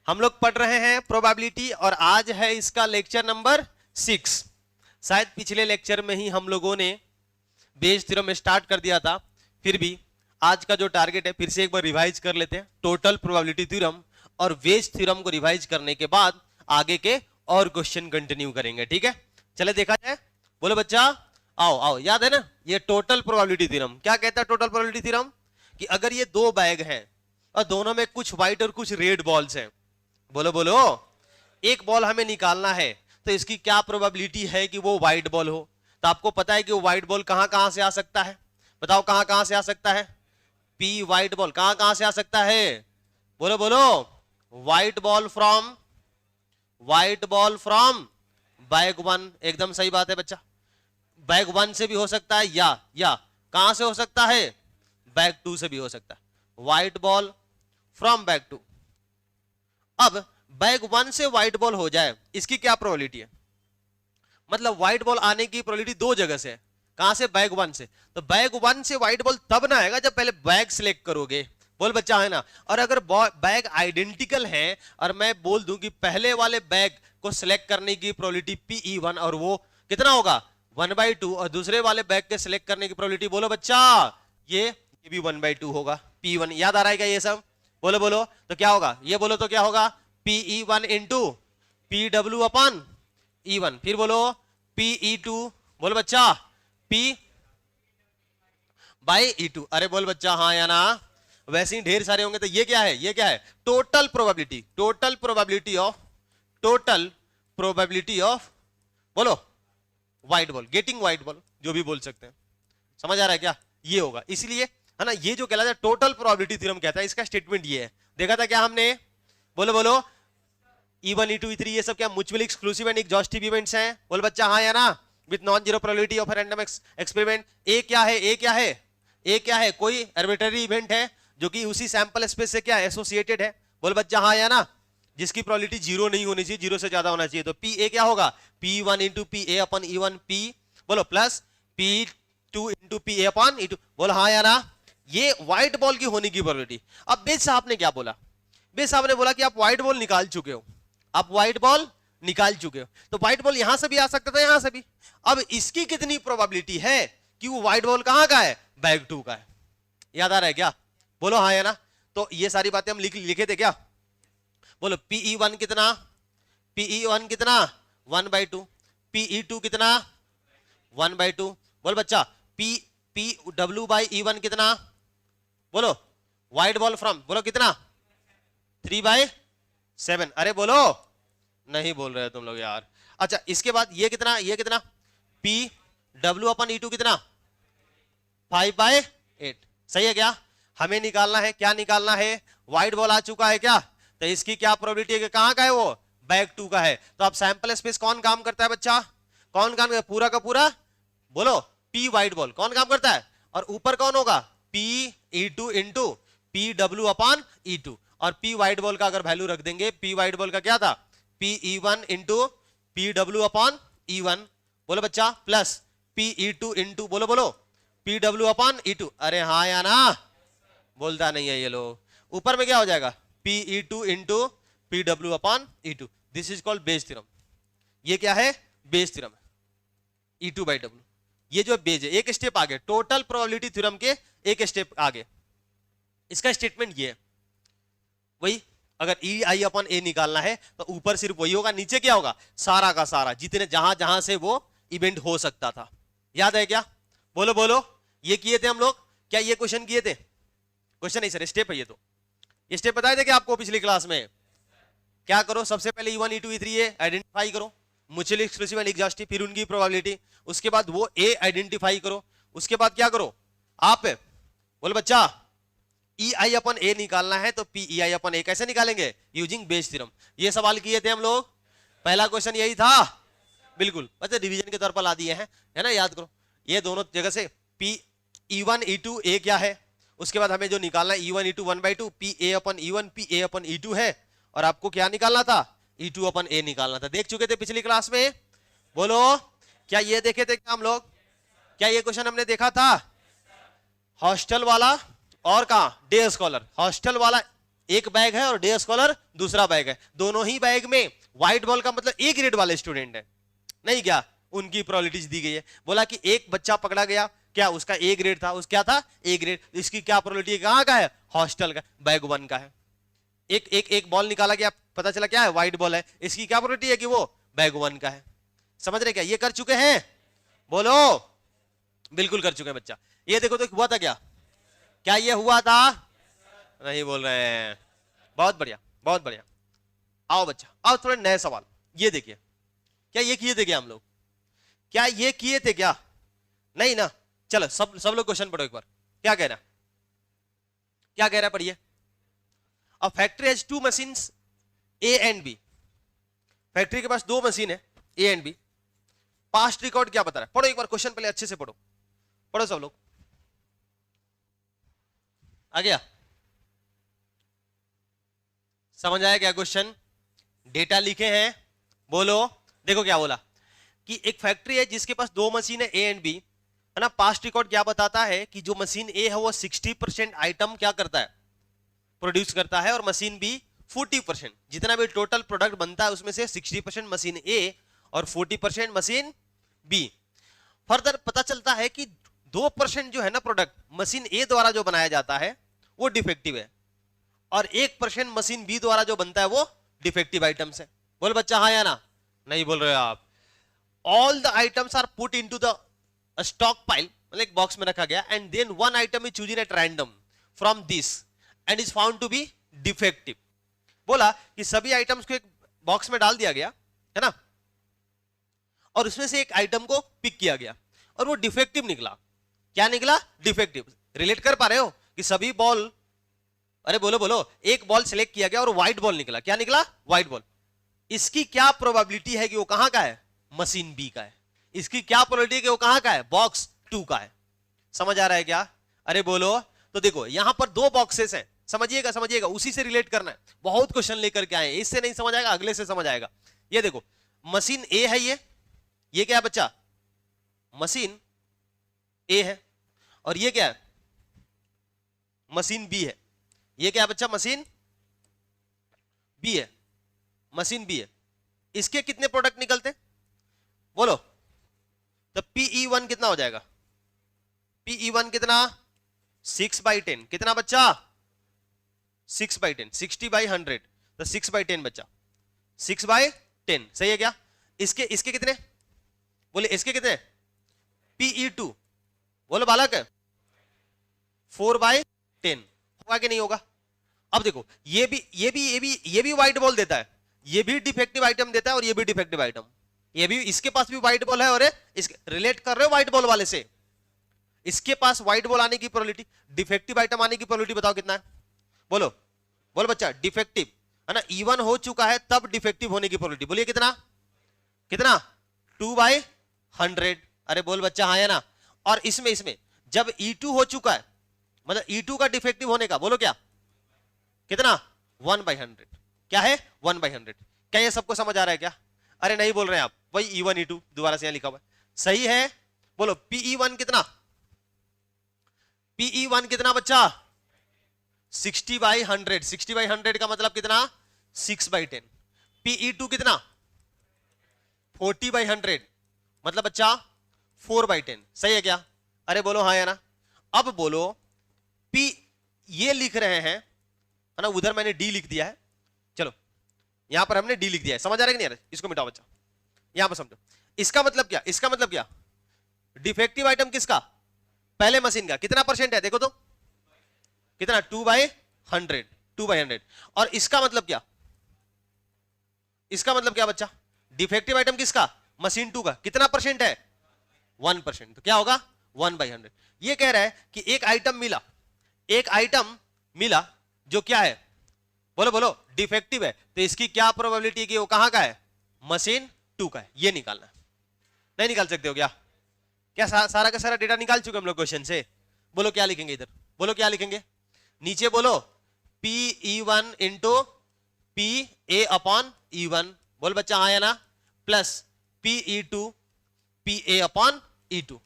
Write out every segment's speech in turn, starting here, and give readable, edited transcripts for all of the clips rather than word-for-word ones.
हम लोग पढ़ रहे हैं प्रोबेबिलिटी और आज है इसका लेक्चर नंबर 6। शायद पिछले लेक्चर में ही हम लोगों ने बेस थ्योरम स्टार्ट कर दिया था, फिर भी आज का जो टारगेट है फिर से एक बार रिवाइज कर लेते हैं टोटल प्रोबेबिलिटी थ्योरम और वेज थ्योरम को रिवाइज करने के बाद आगे के और क्वेश्चन कंटिन्यू करेंगे। ठीक है, चले देखा जाए। बोलो बच्चा, आओ आओ, याद है ना ये टोटल प्रोबेबिलिटी थ्योरम क्या कहता है? टोटल प्रोबेबिलिटी थ्योरम कि अगर ये दो बैग हैं और दोनों में कुछ व्हाइट और कुछ रेड बॉल्स हैं, बोलो बोलो, एक बॉल हमें निकालना है तो इसकी क्या प्रोबेबिलिटी है कि वो व्हाइट बॉल हो? तो आपको पता है कि वो व्हाइट बॉल कहां कहां से आ सकता है? बताओ कहां कहां से आ सकता है? पी व्हाइट बॉल कहां कहां से आ सकता है? बोलो बोलो, white ball from bag one. एकदम सही बात है बच्चा, बैग वन से भी हो सकता है या कहां से हो सकता है? बैग टू से भी हो सकता है। White ball from bag two. अब बैग वन से व्हाइट बॉल हो जाए, इसकी क्या प्रोबेबिलिटी है? मतलब व्हाइट बॉल आने की प्रोबेबिलिटी दो जगह से है। कहां से? बैग वन से। तो बैग वन से व्हाइट बॉल तब ना आएगा जब पहले बैग सिलेक्ट करोगे। बोल बच्चा, है ना? और अगर बैग आइडेंटिकल है और मैं बोल दूं कि पहले वाले बैग को सिलेक्ट करने की प्रोबेबिलिटी PE1 और वो कितना होगा 1/2 और दूसरे वाले बैग के सिलेक्ट करने की प्रोबेबिलिटी, बोलो बच्चा, ये भी 1/2 होगा। P1 याद आ रहा है क्या ये सब? बोलो बोलो, तो क्या होगा? ये बोलो तो क्या होगा? PE1 इंटू PW अपन E1। फिर बोलो PE2, बोलो बच्चा, P बाई E2। अरे बोल बच्चा हाँ या ना? वैसे ही ढेर सारे होंगे। तो ये क्या है? ये क्या है? टोटल प्रोबेबिलिटी ऑफ बोलो white ball, getting white ball, जो भी बोल सकते हैं। समझ आ रहा है क्या? ये होगा, इसलिए है ना, ये जो कहलाता है टोटल प्रोबेबिलिटी थ्योरम कहता है। इसका स्टेटमेंट ये है, देखा था क्या हमने? बोलो बोलो, E1 E2 E3 ये सब क्या mutually exclusive and exhaustive events हैं? बोल बच्चा हाँ या ना? With non zero probability of random experiment. A क्या है? ए क्या है? ए क्या है? कोई आर्बिट्ररी इवेंट है जो कि उसी सैंपल स्पेस से क्या एसोसिएटेड है? बोल बच्चा हाँ या ना? जिसकी प्रोबेबिलिटी जीरो नहीं होनी चाहिए, जीरो से ज्यादा होना चाहिए। तो पी ए क्या होगा? P1 into P A upon E1 P, बोलो, plus P2 into P A upon E2। बोलो हाँ या ना? ये व्हाइट बॉल की होने की प्रोबेबिलिटी। अब बेस साहब ने क्या बोला? बेस साहब ने बोला कि आप व्हाइट बॉल निकाल चुके हो, आप व्हाइट बॉल निकाल चुके हो, तो व्हाइट बॉल यहां से भी आ सकता था, यहां से भी। अब इसकी कितनी प्रोबेबिलिटी है कि वो व्हाइट बॉल कहां का है? बैग टू का है। याद आ रहा है क्या? बोलो हाँ या ना? तो ये सारी बातें हम लिखे थे क्या? बोलो PE1 कितना? PE1 कितना? 1/2। PE2 कितना? 1/2। बोल बच्चा, PW बाई E1 कितना? बोलो, व्हाइट बॉल फ्रॉम, बोलो कितना? 3/7। अरे बोलो, नहीं बोल रहे तुम लोग यार। अच्छा, इसके बाद ये कितना? ये कितना? PW अपन E2 कितना? 5/8। सही है क्या? हमें निकालना है, क्या निकालना है? व्हाइट बॉल आ चुका है क्या? तो इसकी क्या प्रोबेबिलिटी है कि कहां का है वो? बैग टू का है। तो अब सैंपल स्पेस कौन काम करता है बच्चा? कौन काम करता है? पूरा का पूरा बोलो, P व्हाइट बॉल कौन काम करता है? और ऊपर कौन होगा? PE2 इंटू PW अपन E2। और P व्हाइट बॉल का अगर वैल्यू रख देंगे, P व्हाइट बॉल का क्या था? PE1 इंटू PW अपन E1, बोलो बच्चा, प्लस PE2 इंटू बोलो बोलो PW अपन E2। अरे हाँ या ना? बोलता नहीं है ये लोग। ऊपर में क्या हो जाएगा? PE2 into PW upon E2। This is called Bayes theorem. ये क्या है? बेस थ्योरम है। E2/W, ये जो बेस है, एक स्टेप आगे, टोटल प्रोबेबिलिटी थ्योरम के एक स्टेप आगे। इसका स्टेटमेंट ये है, वही अगर EI अपन A निकालना है तो ऊपर सिर्फ वही होगा, नीचे क्या होगा? सारा का सारा, जितने जहां जहां से वो इवेंट हो सकता था। याद है क्या? बोलो बोलो, ये किए थे हम लोग क्या? ये क्वेश्चन किए थे? क्वेश्चन नहीं सर, स्टेप है ये। तो ये स्टेप बताए थे क्या आपको पिछली क्लास में? क्या करो? सबसे पहले E1 E2 E3 ये आइडेंटिफाई करो, म्यूचुअली एक्सक्लूसिव एंड एग्जॉस्टिव, फिर उनकी प्रोबेबिलिटी। उसके बाद वो A आइडेंटिफाई करो। उसके बाद क्या करो आप? बोलो बच्चा, EI अपन A निकालना है तो PEI अपन A कैसे निकालेंगे? Using Bayes theorem. ये सवाल किए थे हम लोग, पहला क्वेश्चन यही था। बिल्कुल बच्चे रिवीजन के तौर पर ला दिए हैं, है ना? याद करो ये दोनों जगह से। E1 E2 A क्या है? उसके बाद हमें जो निकालना है E1 E2 1/2, PA अपन E1 PA अपन E2 है। और आपको क्या निकालना था? E2 अपन A निकालना था। देख चुके थे पिछली क्लास में? बोलो, क्या ये देखे थे क्या हम लोग? क्या ये क्वेश्चन हमने देखा था? हॉस्टल वाला और कहा? Day scholar. हॉस्टल वाला एक बैग है और डे स्कॉलर दूसरा बैग है, दोनों ही बैग में व्हाइट बॉल का मतलब ए ग्रेड वाले स्टूडेंट है, नहीं क्या, उनकी प्रोबेबिलिटीज दी गई है। बोला कि एक बच्चा पकड़ा गया, क्या उसका ए ग्रेड था, उस क्या था ए ग्रेड, इसकी क्या प्रोबेबिलिटी है, कहां का है, हॉस्टल का, बैग 1 का है। एक बॉल निकाला गया, पता चला क्या है, व्हाइट बॉल है, इसकी क्या प्रोबेबिलिटी है कि वो बैग 1 का है। समझ रहे क्या, ये कर चुके हैं, बोलो बिल्कुल कर चुके हैं बच्चा। ये देखो तो हुआ था क्या, क्या ये हुआ था, नहीं बोल रहे हैं, बहुत बढ़िया बहुत बढ़िया। आओ बच्चा, आओ थोड़े नए सवाल, ये देखिए, क्या ये किए थे क्या हम लोग, क्या ये किए थे क्या, नहीं ना, चलो सब लोग क्वेश्चन पढ़ो एक बार, क्या कह रहा, क्या कह रहा, पढ़िए। अब factory has 2 machines A and B, factory के पास 2 मशीन है A and B, past record क्या बता रहा है, पढ़ो एक बार क्वेश्चन, पहले अच्छे से पढ़ो, पढ़ो सब लोग, आ गया, समझ आया क्या क्वेश्चन, डेटा लिखे हैं, बोलो। देखो क्या बोला कि एक फैक्ट्री है जिसके पास 2 मशीन है ए एंड बी, है ना, पास्ट रिकॉर्ड क्या बताता है कि जो मशीन ए है वो 60% आइटम क्या करता है, प्रोड्यूस करता है, और मशीन बी 40%, जितना भी टोटल प्रोडक्ट बनता है उसमें से 60% मशीन ए और 40% मशीन बी। फर्दर पता चलता है कि 2% जो है ना प्रोडक्ट मशीन ए द्वारा जो बनाया जाता है वो डिफेक्टिव है, और 1% मशीन बी द्वारा जो बनता है वो डिफेक्टिव आइटम्स है। बोल बच्चा हाँ या ना, नहीं बोल रहे हो आप। All the items are put into the stock pile, मतलब एक बॉक्स में रखा गया, and then one item is chosen at random from this and is found to be defective. बोला कि सभी आइटम्स को एक बॉक्स में डाल दिया गया है ना, और उसमें से एक आइटम को पिक किया गया और वो डिफेक्टिव निकला। क्या निकला, डिफेक्टिव। रिलेट कर पा रहे हो कि सभी बॉल, अरे बोलो बोलो, एक बॉल सिलेक्ट किया गया और व्हाइट बॉल निकला, क्या निकला, व्हाइट बॉल। इसकी क्या प्रोबेबिलिटी है कि वो कहां का है, मशीन बी का है। इसकी क्या प्रोबेबिलिटी है कि वो कहां का है, बॉक्स 2 का है। समझ आ रहा है क्या, अरे बोलो। तो देखो यहां पर 2 बॉक्सेस हैं, समझिएगा समझिएगा, उसी से रिलेट करना है। बहुत क्वेश्चन लेकर के आए, इससे नहीं समझ आएगा अगले से समझ आएगा। ये देखो मशीन ए है, ये क्या है बच्चा, मशीन ए है, और ये क्या है, मशीन बी है। ये क्या है बच्चा, मशीन बी है, मशीन बी है। इसके कितने प्रोडक्ट निकलते, बोलो। तो PE1 कितना हो जाएगा, PE1 कितना, 6/10, कितना बच्चा, 6/10, 60/100, तो 6/10 बच्चा, 6/10, सही है क्या। इसके कितने, बोले इसके कितने, PE2, बोलो बालक, 4/10, होगा कि नहीं होगा। अब देखो ये भी व्हाइट बॉल देता है, ये भी डिफेक्टिव आइटम देता है, और ये भी डिफेक्टिव आइटम, ये भी, इसके पास भी व्हाइट बॉल है, और इसके रिलेट कर रहे हो व्हाइट बॉल वाले से। इसके पास व्हाइट बॉल आने की प्रोबेबिलिटी, डिफेक्टिव आइटम आने की प्रोबेबिलिटी बताओ कितना है, बोलो बोलो बच्चा। डिफेक्टिव है ना, E1 हो चुका है तब डिफेक्टिव होने की प्रोबेबिलिटी, बोलिए कितना, कितना, 2/100। अरे बोल बच्चा हाँ या ना। और इसमें जब E2 हो चुका है, मतलब E2 का डिफेक्टिव होने का, बोलो क्या, कितना, 1/100। क्या है, 1/100। क्या ये सबको समझ आ रहा है क्या, अरे नहीं बोल रहे हैं आप, वही E1 E2 दोबारा से यहां लिखा हुआ है, सही है। बोलो PE1 कितना, PE1 कितना बच्चा, 60/100, 60/100 का मतलब कितना, 6/10। PE2 कितना, 40/100, मतलब बच्चा 4/10, सही है क्या, अरे बोलो हाँ या ना। अब बोलो P, ये लिख रहे हैं है ना, उधर मैंने D लिख दिया है, चलो यहां पर हमने D लिख दिया है, समझ आ रहा है कि नहीं, इसको मिटाओ बच्चा, यहां पर समझो। इसका मतलब क्या, इसका मतलब क्या, डिफेक्टिव आइटम किसका, पहले मशीन का, कितना परसेंट है देखो तो, कितना, 2/100, 2/100। और इसका मतलब क्या, इसका मतलब क्या बच्चा, डिफेक्टिव आइटम किसका, मशीन 2 का, कितना परसेंट है, 1%, तो क्या होगा, 1/100। ये कह रहा है कि एक आइटम मिला, एक आइटम मिला जो क्या है, बोलो बोलो, डिफेक्टिव है, तो इसकी क्या प्रोबेबिलिटी है कि वो कहां का है, मशीन 2 का है। ये निकालना है, नहीं निकाल सकते हो क्या, क्या सारा का सारा डेटा निकाल चुके हम लोग क्वेश्चन से। बोलो क्या लिखेंगे इधर, बोलो क्या लिखेंगे, नीचे बोलो PE1 इंटू PA/E1, बोल बच्चा हाँ या ना, प्लस PE2 PA/E2,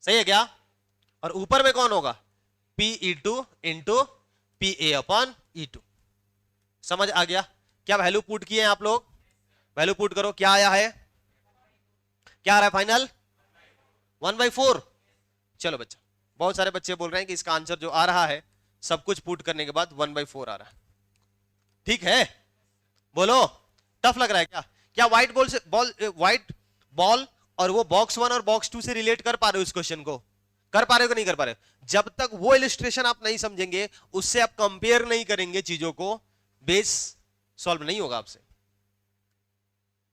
सही है क्या। और ऊपर में कौन होगा, PE2 इंटू PA/E1, E2। समझ आ गया? क्या वैल्यू पुट किए हैं आप लोग? वैल्यू पुट करो, क्या आया है? क्या आ रहा है फाइनल? 1/4। चलो बच्चा, बहुत सारे बच्चे बोल रहे हैं कि इसका आंसर जो आ रहा है सब कुछ पुट करने के बाद 1/4 आ रहा है। ठीक है, बोलो टफ लग रहा है क्या? क्या व्हाइट बॉल से व्हाइट बॉल और वो बॉक्स 1 और बॉक्स 2 से रिलेट कर पा रहे हो इस क्वेश्चन को? कर पा रहे हो कि नहीं कर पा रहे हो? जब तक वो इलिस्ट्रेशन आप नहीं समझेंगे, उससे आप कंपेयर नहीं करेंगे चीजों को, बेस सॉल्व नहीं होगा आपसे।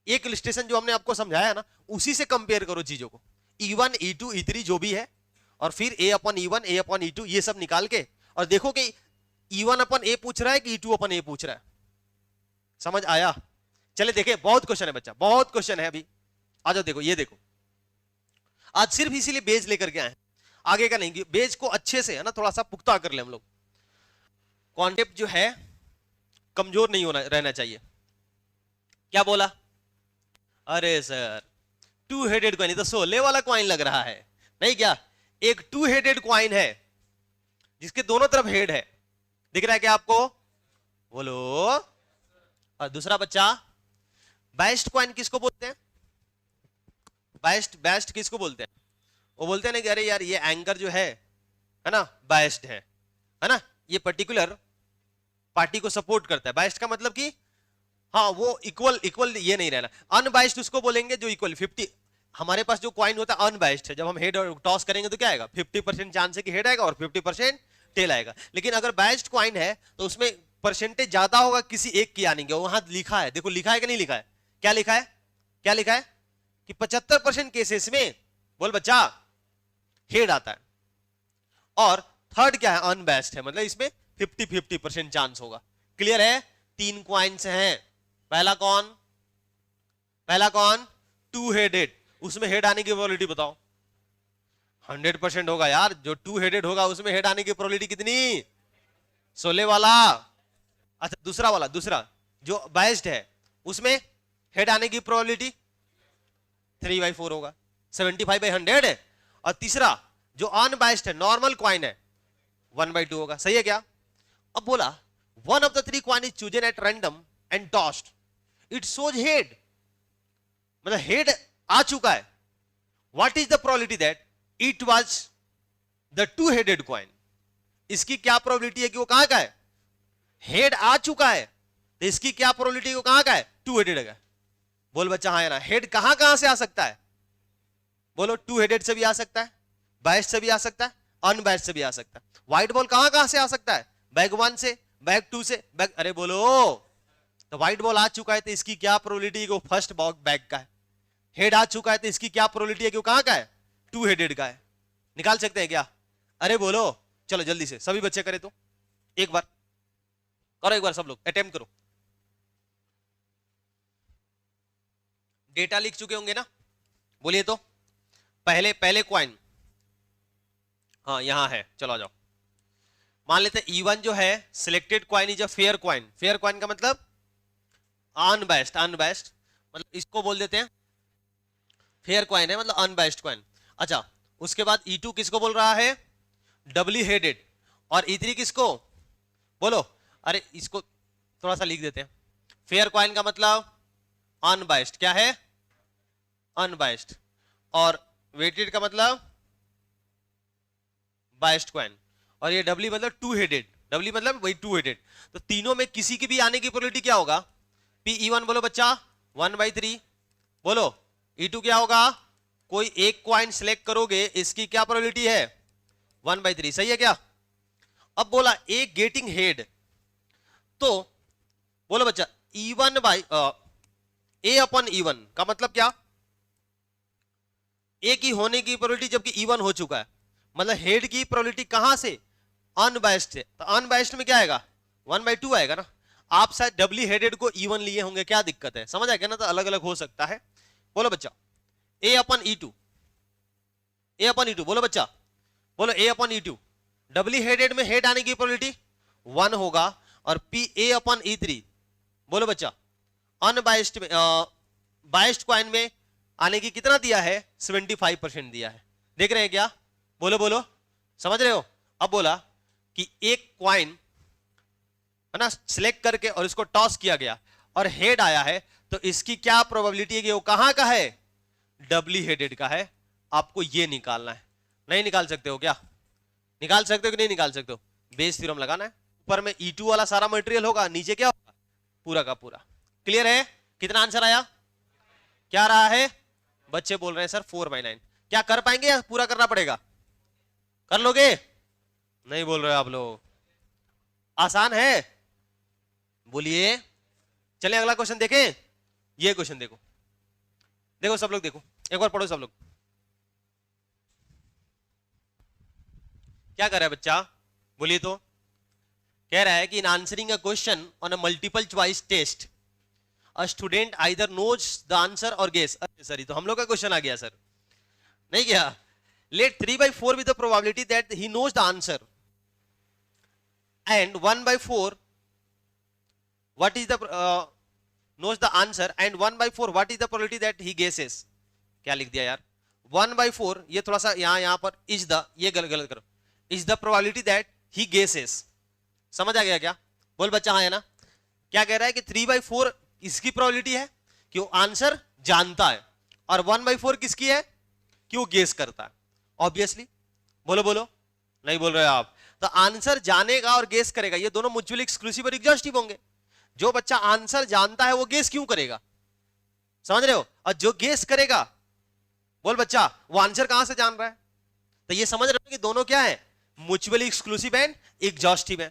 एक इलिस्ट्रेशन जो हमने आपको समझाया ना, उसी से कंपेयर करो चीजों को, E1 E2 E3 जो भी है, और फिर A/E1 A/E2 ये सब निकाल के, और देखो कि E1/A पूछ रहा है कि E2/A पूछ रहा है। समझ आया? चले देखे, बहुत क्वेश्चन है बच्चा, बहुत क्वेश्चन है अभी। आ जाओ, देखो ये देखो, आज सिर्फ इसीलिए बेज लेकर के आए, आगे का नहीं। बेज को अच्छे से है ना थोड़ा सा पुख्ता कर ले हम लोग। कॉन्सेप्ट जो है कमजोर नहीं होना रहना चाहिए। क्या बोला? अरे सर, 2 हेडेड कॉइन, तो सोले वाला कॉइन लग रहा है नहीं क्या? एक 2 हेडेड कॉइन है जिसके दोनों तरफ हेड है, दिख रहा है क्या आपको? बोलो। और दूसरा बच्चा, बेस्ट कॉइन किसको बोलते हैं? बेस्ट किसको बोलते हैं? वो बोलते हैं ना कि अरे यार ये एंकर जो है ना, बायस्ड है ना, ये पर्टिकुलर पार्टी को सपोर्ट करता है। बायस्ड का मतलब कि हाँ वो इक्वल ये नहीं रहना। अनबायस्ड उसको बोलेंगे जो इक्वल 50। हमारे पास जो कॉइन होता है अनबायस्ड है, जब हम हेड और टॉस करेंगे तो क्या आएगा? 50% चांस है कि हेड आएगा और 50% टेल आएगा। लेकिन अगर बायस्ड कॉइन है तो उसमें परसेंटेज ज्यादा होगा किसी एक की आने के। वहां लिखा है, देखो लिखा है कि नहीं लिखा है? क्या लिखा है? क्या लिखा है कि 75% केसेस में, बोल बच्चा, हेड आता है। और थर्ड क्या है? अनबैस्ड है, मतलब इसमें 50-50% चांस होगा। क्लियर है? 3 क्वाइंस हैं। पहला कौन? 2 हेडेड, उसमें हेड आने की प्रोबेबिलिटी बताओ। 100% होगा यार, जो 2 हेडेड होगा उसमें हेड आने की प्रोबेबिलिटी कितनी? 16 वाला। अच्छा दूसरा वाला, दूसरा जो बायस्ड है उसमें हेड आने की प्रोबेबिलिटी 3/4 होगा, 75/100 है। और तीसरा जो अनबायस्ड है, नॉर्मल क्वाइन है, 1/2 होगा। सही है क्या? अब बोला, one of the 3 coin is chosen at random and tossed, it shows head, मतलब हेड आ चुका है। What is the probability that it was the 2 headed coin? इसकी क्या प्रोबेबिलिटी है कि वो कहां का है? हेड आ चुका है, तो इसकी क्या प्रोबेबिलिटी वो कहां का है? 2 हेडेड का। बोल बच्चा हाँ या ना? हेड कहां कहां से आ सकता है? बोलो, 2 हेडेड से भी आ सकता है, बायस्ड से भी आ सकता है, अनबायस्ड से भी आ सकता है। व्हाइट बॉल कहां कहां से आ सकता है? बैग 1 से, बैग 2 से, बैग, अरे बोलो, तो व्हाइट बॉल आ चुका है तो इसकी क्या प्रोबेबिलिटी है कि वो फर्स्ट बैग का है? हेड आ चुका है तो इसकी क्या प्रोबेबिलिटी है कि वो कहां का है? 2 हेडेड का है। निकाल सकते हैं क्या? अरे बोलो, चलो जल्दी से सभी बच्चे करे तो एक बार करो, एक बार सब लोग अटेम्प्ट करो। डेटा लिख चुके होंगे ना? बोलिए तो। पहले क्वाइन, हाँ यहां है, चलो आ जाओ। मान लेते हैं E1 जो है, selected coin is a fair coin. Fair coin का मतलब अनबायस्ड, मतलब इसको बोल देते हैं फेयर क्वाइन है, मतलब अनबायस्ड क्वाइन। अच्छा, उसके बाद E2 किसको बोल रहा है? डबली हेडेड। और E3 किसको? बोलो, अरे इसको थोड़ा सा लिख देते हैं। फेयर क्वाइन का मतलब अनबायस्ड, क्या है? अनबायस्ड। और वेटेड का मतलब बायस्ड क्वाइन। और ये डबली मतलब 2 हेडेड, डबली मतलब वही 2 हेडेड। तो तीनों में किसी की भी आने की प्रोबेबिलिटी क्या होगा? PE1 बोलो बच्चा 1/3। बोलो E2 क्या होगा? कोई एक क्वाइन सिलेक्ट करोगे, इसकी क्या प्रोबेबिलिटी है? 1/3। सही है क्या? अब बोला एक गेटिंग हेड, तो बोलो बच्चा A/E1 का मतलब क्या? ए की होने की प्रोबेबिलिटी जबकि E1 हो चुका है, मतलब हेड की प्रोबेबिलिटी कहां से? अनबायस्ड से। तो अनबायस्ड में क्या आएगा? 1/2 आएगा ना। आप शायद डबली हेडेड को E1 लिए होंगे, क्या दिक्कत है? समझ आएगा ना? तो अलग अलग हो सकता है। बोलो बच्चा A/E2, बोलो बच्चा, बोलो A/E2। डबली हेडेड में हेड आने की प्रोबेबिलिटी 1 होगा। और A/E3 बोलो बच्चा, अनबायस्ड में, बायस्ड क्वाइन में आने की कितना दिया है? 75% दिया है। देख रहे हैं क्या? बोलो बोलो, समझ रहे हो? अब बोला कि एक क्वाइन है ना, सिलेक्ट करके और इसको टॉस किया गया और हेड आया है, तो इसकी क्या प्रोबेबिलिटी है कि वो कहां का है, डबली हेडेड का है। आपको ये निकालना है। नहीं निकाल सकते हो क्या? निकाल सकते हो कि नहीं निकाल सकते हो? बेस थ्योरम लगाना है। ऊपर में E2 वाला सारा मटेरियल होगा, नीचे क्या होगा, पूरा का पूरा। क्लियर है? कितना आंसर आया? क्या रहा है? बच्चे बोल रहे हैं सर 4/9। क्या कर पाएंगे या पूरा करना पड़ेगा? कर लोगे? नहीं बोल रहे आप लोग। आसान है, बोलिए। चलिए अगला क्वेश्चन देखें। ये क्वेश्चन देखो, देखो सब लोग देखो, एक बार पढ़ो सब लोग। क्या कर रहा है बच्चा, बोलिए तो। कह रहा है कि in answering a question on a multiple choice test a student either knows the answer or guess. अरे सर, तो हम लोग का क्वेश्चन आ गया सर, नहीं क्या? Let 3/4 with the probability that he knows the answer and 1/4 what is the knows the answer and 1/4 what is the probability that he guesses। क्या लिख दिया यार, 1/4, ये थोड़ा सा यहां पर is the, ये गलत करो, is the probability that he guesses। समझ आ गया क्या? बोल बच्चा हाँ है ना। क्या कह रहा है कि 3/4 इसकी प्रोबेबिलिटी है कि वो आंसर जानता है, और 1/4 किसकी है कि वो गेस करता है। ऑब्वियसली, बोलो बोलो, नहीं बोल रहे आप। तो आंसर जानेगा और गेस करेगा, ये दोनों म्यूचुअली एक्सक्लूसिव और एग्जॉस्टिव होंगे। जो बच्चा आंसर जानता है वो गेस क्यों करेगा, समझ रहे हो? और जो गेस करेगा, बोल बच्चा, वो आंसर कहां से जान रहा है? तो ये समझ रहे हो कि दोनों क्या है, म्यूचुअली एक्सक्लूसिव एंड एग्जॉस्टिव है।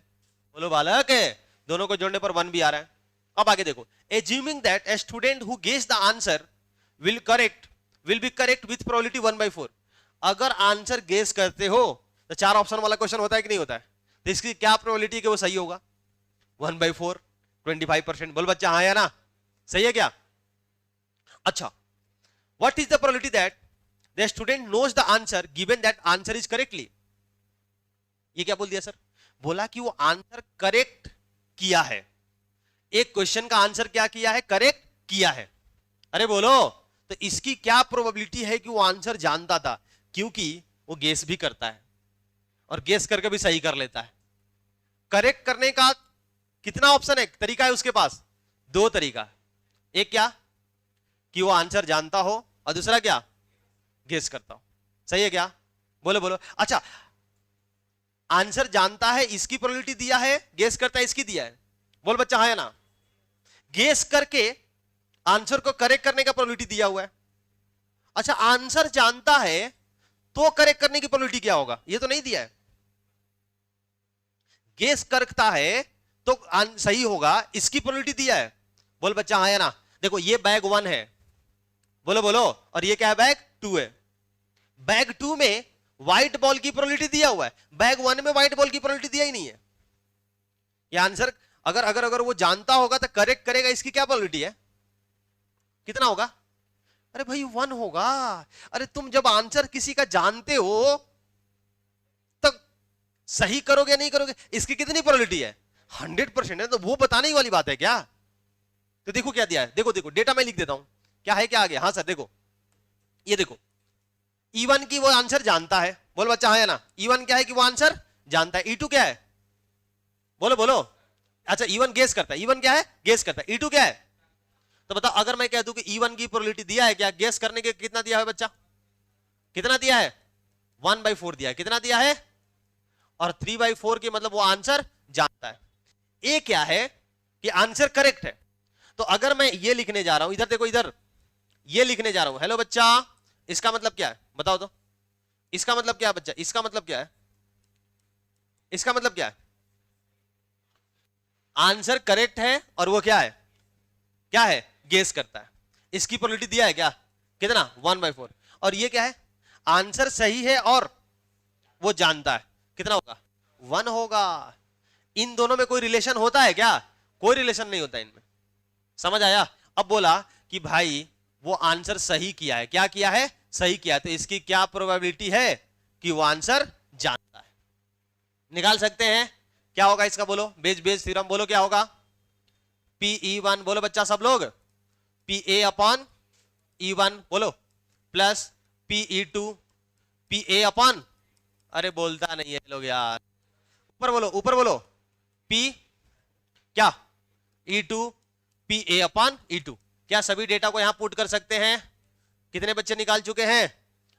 बोलो बालक, दोनों को जोड़ने पर 1 भी आ रहा है। अब आगे देखो, assuming that a student who guess the answer will be correct with probability 1/4। अगर आंसर गेस करते हो तो 4 ऑप्शन वाला क्वेश्चन होता है कि नहीं होता है? तो इसकी क्या प्रोबेबिलिटी है कि वो सही होगा? 1/4, 25%। बोल बच्चा हाँ या ना, सही है क्या? अच्छा, what is the probability that the student knows the answer given that answer is correctly. ये क्या बोल दिया सर? बोला कि वो आंसर करेक्ट किया है। एक क्वेश्चन का आंसर क्या किया है? करेक्ट किया है। अरे बोलो, तो इसकी क्या प्रोबेबिलिटी है कि वो आंसर जानता था? क्योंकि वो गेस भी करता है और गेस करके भी सही कर लेता है। करेक्ट करने का कितना ऑप्शन है, तरीका है उसके पास? 2 तरीका। एक क्या कि वो आंसर जानता हो, और दूसरा क्या, गेस करता हो। सही है क्या? बोलो बोलो। अच्छा, आंसर जानता है इसकी प्रोबेबिलिटी दिया है, गेस करता है इसकी दिया है। बोल बच्चा हाँ या ना। गेस करके आंसर को करेक्ट करने का प्रोबेबिलिटी दिया हुआ है। अच्छा, आंसर जानता है तो करेक्ट करने की प्रोबेबिलिटी क्या होगा, ये तो नहीं दिया है। गेस करता है तो सही होगा, इसकी प्रोबेबिलिटी दिया है। बोल बच्चा हाँ या ना। देखो, ये बैग 1 है, बोलो बोलो, और ये क्या है, बैग 2 है। बैग 2 में व्हाइट बॉल की प्रोबेबिलिटी दिया हुआ है, बैग 1 में व्हाइट बॉल की प्रोबेबिलिटी दिया ही नहीं है। ये आंसर अगर अगर अगर वो जानता होगा तो करेक्ट करेगा, इसकी क्या प्रोबेबिलिटी है, कितना होगा? अरे भाई 1 होगा। अरे तुम जब आंसर किसी का जानते हो तो सही करोगे नहीं करोगे, इसकी कितनी प्रोबेबिलिटी है? 100% है। तो वो बताने ही वाली बात है क्या? तो देखो क्या दिया है, देखो देखो, डेटा मैं लिख देता हूं, क्या है क्या आ गया। हाँ सर देखो, ये देखो, E1 की वो आंसर जानता है। बोल बच्चा हाँ या ना। E1 क्या है कि वो आंसर जानता है। E2 क्या है, बोलो बोलो। अच्छा, E1 गेस करता है। E1 क्या है, गेस करता है। E2 क्या है? तो बताओ, अगर मैं कह दूं कि E1 की प्रोबेबिलिटी दिया है क्या, गेस करने के कितना दिया है बच्चा, कितना दिया है? 1/4 दिया है। कितना दिया है? और 3/4 की मतलब वो आंसर जानता है। ए क्या है कि आंसर करेक्ट है। तो अगर मैं ये लिखने जा रहा हूं, इधर देखो, इधर ये लिखने जा रहा हूं, हेलो बच्चा, इसका मतलब क्या है बताओ तो? इसका मतलब क्या है बच्चा, इसका मतलब क्या है, इसका मतलब क्या है? आंसर करेक्ट है और वो क्या है, क्या है, गेस करता है। इसकी प्रोबेबिलिटी दिया है क्या, कितना, 1/4। और ये क्या है, आंसर सही है और वो जानता है, कितना होगा, 1 होगा। इन दोनों में कोई रिलेशन होता है क्या? कोई रिलेशन नहीं होता इनमें। समझ आया? अब बोला कि भाई वो आंसर सही किया है, क्या किया है, सही किया है, तो इसकी क्या प्रोबेबिलिटी है कि वो आंसर जानता है। निकाल सकते हैं क्या होगा इसका, बोलो, बेज बेज थ्योरम बोलो क्या होगा, PE1 बोलो बच्चा सब लोग, PA अपॉन E1 बोलो, प्लस PE2 PA अपॉन, अरे बोलता नहीं है लोग यार, ऊपर बोलो, ऊपर बोलो, P क्या E2 PA अपॉन E2। क्या सभी डेटा को यहां पुट कर सकते हैं? कितने बच्चे निकाल चुके हैं?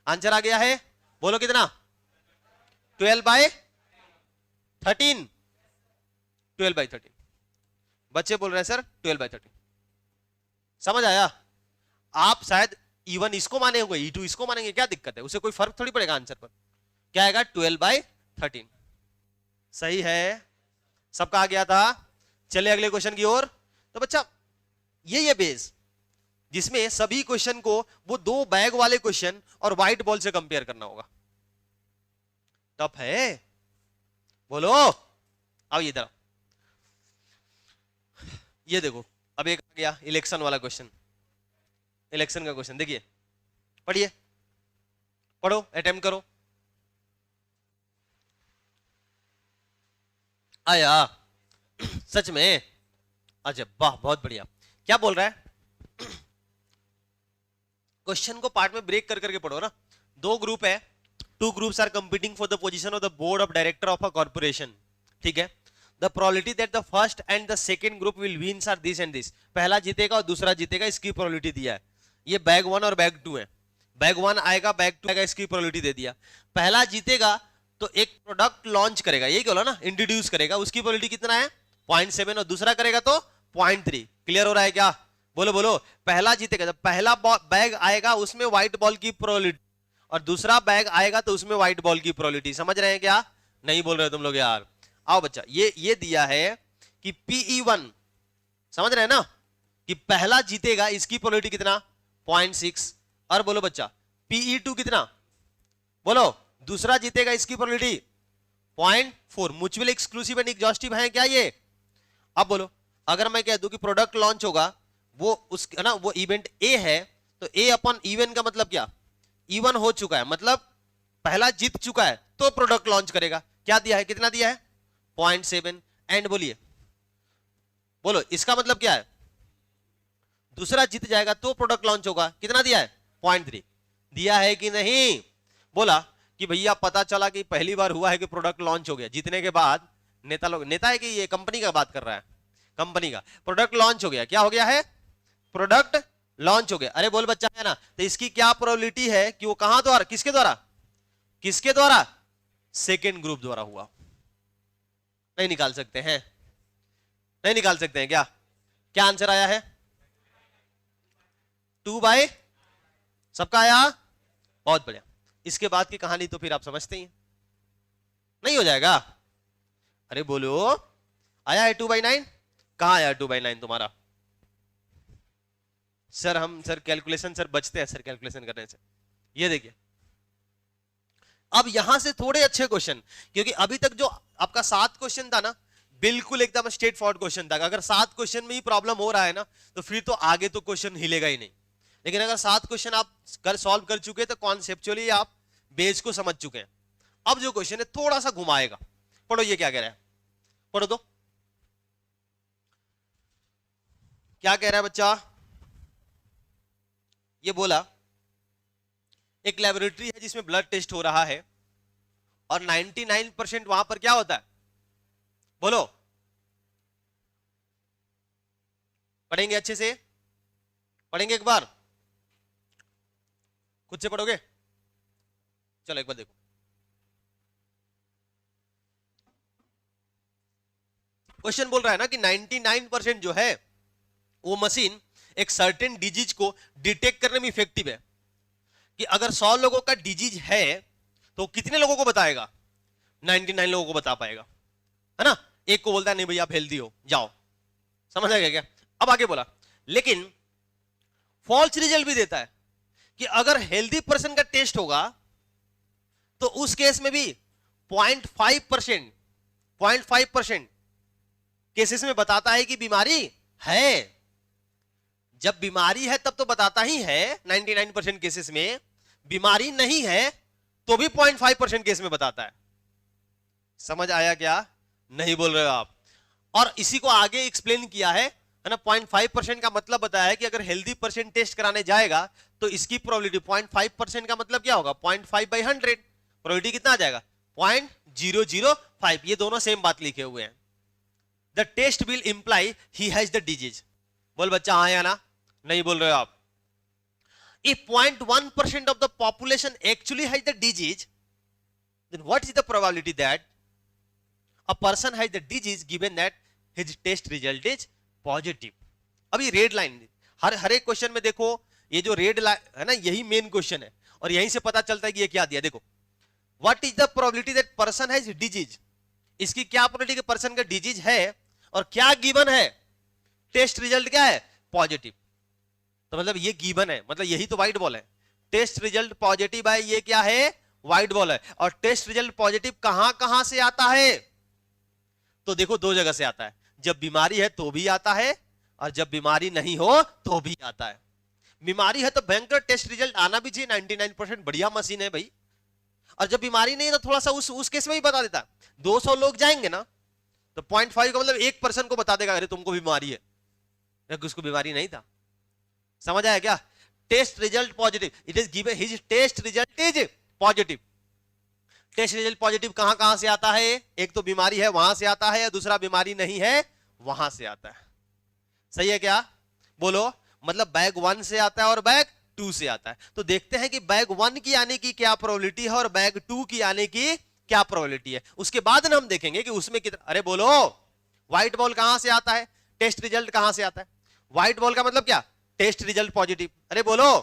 आंसर आ गया है, बोलो कितना? 12/13। 12/13 बच्चे बोल रहे हैं सर 12/13। समझ आया? आप शायद E1 इसको माने होंगे, E2 इसको मानेंगे, क्या दिक्कत है? उसे कोई फर्क थोड़ी पड़ेगा आंसर पर। क्या आएगा? 12/13। सही है, सबका आ गया था। चले अगले क्वेश्चन की ओर। तो बच्चा ये बेस जिसमें सभी क्वेश्चन को वो दो बैग वाले क्वेश्चन और व्हाइट बॉल से कंपेयर करना होगा। टफ है, बोलो। अब इधर ये देखो, अब एक आ गया इलेक्शन वाला क्वेश्चन। इलेक्शन का क्वेश्चन देखिए, पढ़िए, पढ़ो, अटेम्प्ट करो। आया सच में? अच्छा, वाह, बहुत बढ़िया। क्या बोल रहा है? क्वेश्चन को पार्ट में ब्रेक कर करके पढ़ो ना। दो ग्रुप है, 2 groups are competing for the position of the board of director of a corporation। ठीक है, the probability that the first and the second group will wins are this and this। पहला जीतेगा और दूसरा जीतेगा, इसकी प्रोबेबिलिटी दिया है। ये बैग 1 और बैग 2 है। बैग 1 आएगा, बैग 2 आएगा, इसकी प्रोबेबिलिटी दे दिया। पहला जीतेगा तो एक प्रोडक्ट लॉन्च करेगा, यही बोला ना, इंट्रोड्यूस करेगा, उसकी प्रोबेबिलिटी कितना है? 0.7। और दूसरा करेगा तो 0.3। क्लियर हो रहा है क्या? बोलो बोलो। पहला जीतेगा, जब पहला बैग आएगा उसमें व्हाइट बॉल की प्रोबेबिलिटी, और दूसरा बैग आएगा तो उसमें व्हाइट बॉल की प्रोबेबिलिटी। समझ रहे हैं क्या? नहीं बोल रहे तुम लोग यार। आओ बच्चा, ये दिया है कि PE1, समझ रहे हैं ना, कि पहला जीतेगा, इसकी प्रोबेबिलिटी कितना? 0.6। और बोलो बच्चा, PE2 कितना? बोलो। दूसरा जीतेगा, इसकी probability 0.4। Mutual exclusive and exhaustive है क्या ये? अब बोलो, अगर मैं कह दूं कि प्रोडक्ट लॉन्च होगा, वो उस ना वो इवेंट ए है, तो A अपॉन इवेंट का मतलब क्या? E1 हो चुका है, मतलब पहला जीत चुका है, तो प्रोडक्ट लॉन्च करेगा। क्या दिया है? कितना दिया है? 0.7। एंड बोलिए, बोलो, इसका मतलब क्या है? दूसरा जीत जाएगा तो प्रोडक्ट लॉन्च होगा। कितना दिया है? 0.3। दिया है कि नहीं? बोला कि भैया पता चला कि पहली बार हुआ है कि प्रोडक्ट लॉन्च हो गया। जीतने के बाद नेता लोग, नेता है कि ये कंपनी का बात कर रहा है, कंपनी का प्रोडक्ट लॉन्च हो गया। क्या हो गया है? प्रोडक्ट लॉन्च हो गया। अरे बोल बच्चा, है ना? तो इसकी क्या प्रोबेबिलिटी है कि वो कहां द्वारा, किसके द्वारा, किसके द्वारा? सेकेंड ग्रुप द्वारा हुआ। नहीं निकाल सकते हैं? नहीं निकाल सकते हैं क्या? क्या आंसर आया है? 2/, सबका आया? बहुत बढ़िया। इसके बाद की कहानी तो फिर आप समझते ही हैं। नहीं हो जाएगा? अरे बोलो, आया है 2/9? कहां आया 2/9 तुम्हारा? सर कैलकुलेशन सर बचते हैं सर कैलकुलेशन करने से। ये देखिए, अब यहां से थोड़े अच्छे क्वेश्चन, क्योंकि अभी तक जो आपका 7 क्वेश्चन था ना, बिल्कुल एकदम स्ट्रेट फॉरवर्ड क्वेश्चन था। अगर 7 क्वेश्चन में ही प्रॉब्लम हो रहा है ना, तो फिर तो आगे तो क्वेश्चन हिलेगा ही नहीं। लेकिन अगर 7 क्वेश्चन आप सॉल्व कर चुके तो कॉन्सेप्चुअली आप बेस को समझ चुके हैं। अब जो क्वेश्चन है थोड़ा सा घुमाएगा। पढ़ो, ये क्या कह रहा है, पढ़ो तो। क्या कह रहा है बच्चा? ये बोला एक लेबोरेटरी है जिसमें ब्लड टेस्ट हो रहा है, और 99% वहां पर क्या होता है? बोलो, पढ़ेंगे अच्छे से? पढ़ेंगे एक बार? खुद से पढ़ोगे? चलो एक बार देखो। क्वेश्चन बोल रहा है ना कि 99% जो है वो मशीन एक सर्टेन डिजीज को डिटेक्ट करने में इफेक्टिव है। कि अगर 100 लोगों का डिजीज है तो कितने लोगों को बताएगा? 99 लोगों को बता पाएगा, है ना? एक को बोलता है नहीं भैया आप हेल्दी हो, जाओ। समझ आ गया क्या? अब आगे बोला, लेकिन फॉल्स रिजल्ट भी देता है कि अगर हेल्दी पर्सन का टेस्ट होगा तो उस केस में भी 0.5% केसेस में बताता है कि बीमारी है। जब बीमारी है तब तो बताता ही है 99% केसेस में, बीमारी नहीं है तो भी 0.5% केस में बताता है। समझ आया क्या? नहीं बोल रहे हो आप? और इसी को आगे एक्सप्लेन किया है ना। 0.5% का मतलब बताया है कि अगर हेल्दी पर्सन टेस्ट कराने जाएगा तो इसकी प्रोबेबिलिटी 0.5% का मतलब क्या होगा? 0.5/100। प्रोबेबिलिटी कितना आ जाएगा? 0.005। ये दोनों सेम बात लिखे हुए हैं। The test will imply he has the disease. बोल बच्चा हाँ या ना, नहीं बोल रहे हो आप। If 0.1% of the population actually has the disease, then what is the probability that a person has the disease given that his test result is positive? अभी रेड लाइन हर एक क्वेश्चन में देखो, ये जो रेड लाइन है ना, यही main question है और यहीं से पता चलता है कि ये क्या दिया। देखो, what is the probability that person has disease, इसकी क्या प्रोबेबिलिटी कि पर्सन का डिजीज है और क्या गिवन है, टेस्ट रिजल्ट क्या है, पॉजिटिव। तो मतलब ये गिवन है, मतलब यही तो व्हाइट बॉल है। टेस्ट रिजल्ट पॉजिटिव है, ये क्या है, व्हाइट बॉल है। और टेस्ट रिजल्ट पॉजिटिव कहां कहां से आता है, तो देखो दो जगह से आता है, जब बीमारी है तो भी आता है और जब बीमारी नहीं हो तो भी आता है। बीमारी है तो भयंकर टेस्ट रिजल्ट आना भी चाहिए, 99% बढ़िया मशीन है भाई। और जब बीमारी नहीं है तो थोड़ा सा उस केस में भी बता देता। 200 लोग जाएंगे ना तो 0.5 का मतलब 1% को बता देगा अरे तुमको बीमारी है, उसको बीमारी नहीं था। समझ आया क्या? Test result positive, it is given his test result is positive. Test result positive कहां कहां से आता है, एक तो बीमारी है वहां से आता है, दूसरा बीमारी नहीं है वहां से आता है। सही है क्या? बोलो, मतलब बैग 1 से आता है और बैग 2 से आता है। तो देखते हैं कि बैग 1 की आने की क्या प्रोबेबिलिटी है और बैग 2 की आने की क्या प्रोबेबिलिटी है। उसके बाद हम देखेंगे कि उसमें कितना। अरे बोलो, व्हाइट बॉल कहां से आता है, टेस्ट रिजल्ट कहां से आता है। व्हाइट बॉल का मतलब क्या, टेस्ट रिजल्ट पॉजिटिव। अरे बोलो,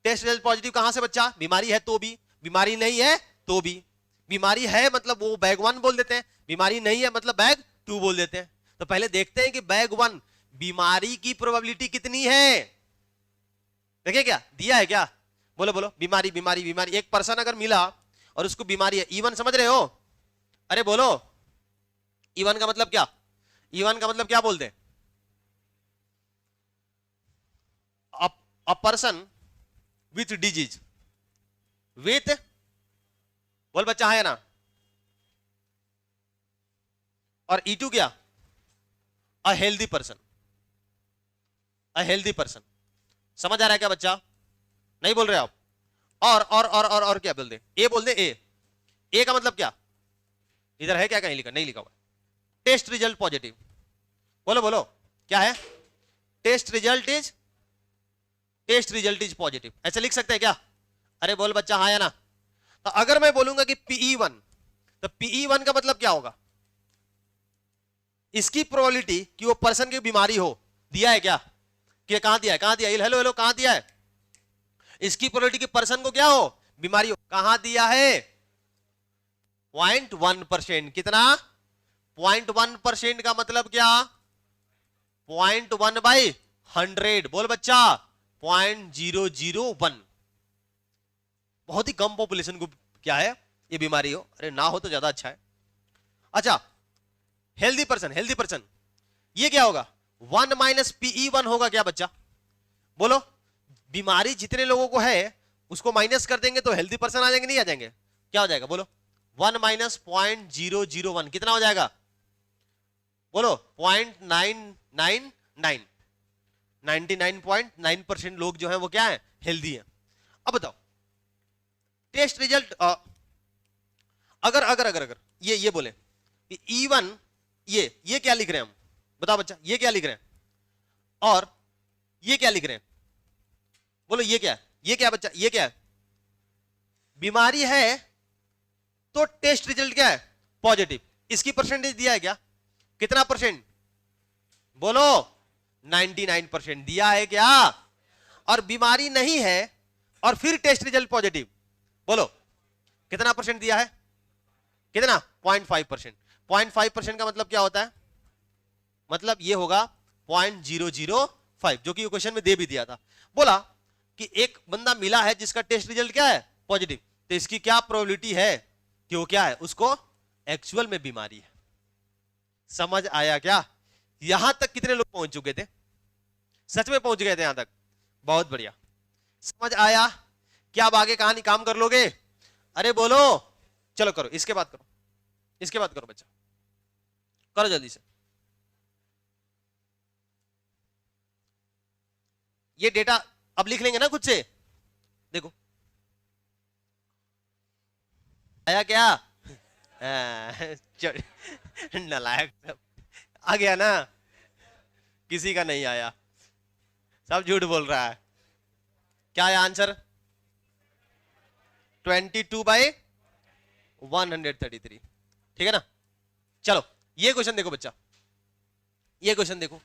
टेस्ट रिजल्ट पॉजिटिव कहां से बच्चा, बीमारी है तो भी, बीमारी नहीं है तो भी। बीमारी है मतलब वो बैग 1 बोल देते हैं, बीमारी नहीं है मतलब बैग 2 बोल देते हैं। तो पहले देखते हैं कि बैग 1 बीमारी की प्रोबेबिलिटी कितनी है। देखिए क्या दिया है, क्या बोलो बोलो, बीमारी बीमारी बीमारी। एक पर्सन अगर मिला और उसको बीमारी है, E1 समझ रहे हो? अरे बोलो, E1 का मतलब क्या, E1 का मतलब क्या बोलते हैं, a person with disease with, बोल बच्चा है ना, और E2 क्या, a healthy person, a healthy person। समझ आ रहा है क्या बच्चा? नहीं बोल रहे आप? और क्या बोल दे, ए बोल दे, ए का मतलब क्या, इधर है क्या, कहीं लिखा नहीं लिखा हुआ, टेस्ट रिजल्ट पॉजिटिव। बोलो बोलो क्या है, टेस्ट रिजल्ट इज पॉजिटिव, ऐसे लिख सकते हैं क्या? अरे बोल बच्चा हाँ या ना। तो अगर मैं बोलूंगा कि PE1, तो PE1 का मतलब क्या होगा, इसकी प्रोबेबिलिटी कि वो पर्सन की बीमारी हो, दिया है क्या, कि कहां दिया है, कहां दिया है, हेलो हेलो कहां दिया है, इसकी प्रोबेबिलिटी कि पर्सन को क्या हो, बीमारी हो, कहां दिया है, 0.1%। कितना, 0.1% का मतलब क्या, 0.1/100। बोल बच्चा 0.001। बहुत ही कम पॉपुलेशन को क्या है ये बीमारी हो, अरे ना हो तो ज्यादा अच्छा है। अच्छा, हेल्दी पर्सन ये क्या होगा, 1 - PE1 होगा क्या बच्चा, बोलो। बीमारी जितने लोगों को है उसको माइनस कर देंगे तो हेल्दी पर्सन आ जाएंगे, नहीं आ जाएंगे, क्या हो जाएगा बोलो, 1 - 0.001 कितना हो जाएगा, बोलो 0.999। 99.9% लोग जो है वो क्या है, हेल्दी है। अब बताओ टेस्ट रिजल्ट, अगर ये बोले कि E1, ये क्या लिख रहे हैं हम, बताओ बच्चा, ये क्या लिख रहे हैं और ये क्या लिख रहे हैं, बोलो ये क्या बच्चा, ये क्या है, बीमारी है तो टेस्ट रिजल्ट क्या है, पॉजिटिव। इसकी परसेंटेज दिया है क्या, कितना परसेंट, बोलो 99% दिया है क्या, और बीमारी नहीं है और फिर टेस्ट रिजल्ट पॉजिटिव, बोलो कितना परसेंट दिया है, कितना, 0.5%। 0.5% का मतलब क्या होता है, मतलब ये होगा 0.005, जो कि क्वेश्चन में दे भी दिया था। बोला कि एक बंदा मिला है जिसका टेस्ट रिजल्ट क्या है, पॉजिटिव, तो इसकी क्या प्रोबेबिलिटी है कि वो क्या है, उसको एक्चुअल में बीमारी है। समझ आया क्या? यहां तक कितने लोग पहुंच चुके थे, सच में पहुंच गए थे यहां तक, बहुत बढ़िया। समझ आया क्या? अब आगे कहानी काम कर लोगे, अरे बोलो, चलो करो, इसके बाद करो, इसके बाद करो बच्चा, करो जल्दी से। ये डेटा अब लिख लेंगे ना खुद से, देखो आया क्या, नलायक सब आ गया ना? किसी का नहीं आया, सब झूठ बोल रहा है। क्या है आंसर? 22/133। ठीक है ना? चलो ये क्वेश्चन देखो बच्चा, ये क्वेश्चन देखो,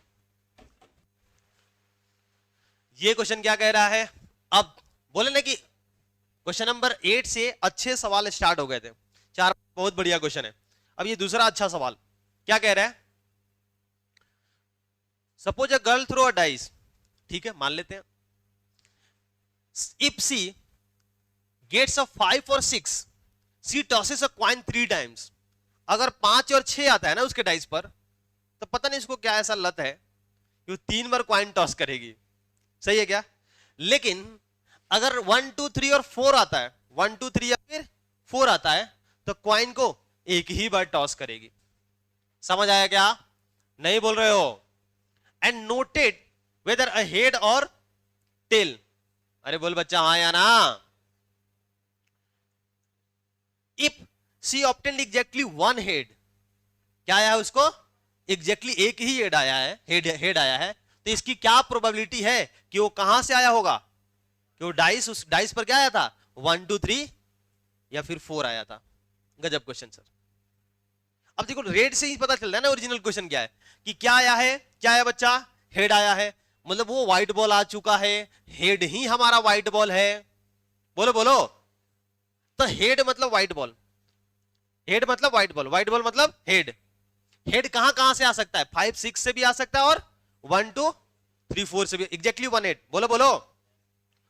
ये क्वेश्चन क्या कह रहा है। अब बोले ना कि क्वेश्चन नंबर 8 से अच्छे सवाल स्टार्ट हो गए थे, 4 बहुत बढ़िया क्वेश्चन है। अब ये दूसरा अच्छा सवाल क्या कह रहा है। Suppose a girl throw a dice, ठीक है मान लेते हैं, इफ सी गेट्स अ 5 और 6, सी टॉसेस अ कॉइन 3 टाइम्स। अगर 5 और 6 आता है ना उसके डाइस पर, तो पता नहीं इसको क्या ऐसा लत है कि 3 बार कॉइन टॉस करेगी। सही है क्या? लेकिन अगर 1 2 3 और 4 आता है, 1 2 3 या फिर 4 आता है, तो कॉइन को एक ही बार टॉस करेगी। समझ आया क्या? नहीं बोल रहे हो? And noted whether a head or tail. अरे बोल बच्चा हाँ या ना? If she obtained exactly 1 head, क्या आया है उसको? एग्जैक्टली एक ही हेड आया है, हेड आया है, तो इसकी क्या प्रोबेबिलिटी है कि वो कहां से आया होगा? कि वो डाइस, उस डाइस पर क्या आया था? 1 2 3 या फिर 4 आया था। गजब क्वेश्चन सर। अब देखो रेड से ही पता चल रहा है ना ओरिजिनल क्वेश्चन क्या है, कि क्या आया है, क्या आया बच्चा? हेड आया है, मतलब वो व्हाइट बॉल आ चुका है, हेड ही हमारा व्हाइट बॉल है। बोलो बोलो। तो हेड मतलब व्हाइट बॉल, हेड मतलब व्हाइट बॉल, व्हाइट बॉल मतलब हेड। हेड कहां कहां से आ सकता है? 5 6 से भी आ सकता है और 1 2 3 4 से भी, एग्जैक्टली 1 हेड। बोलो बोलो।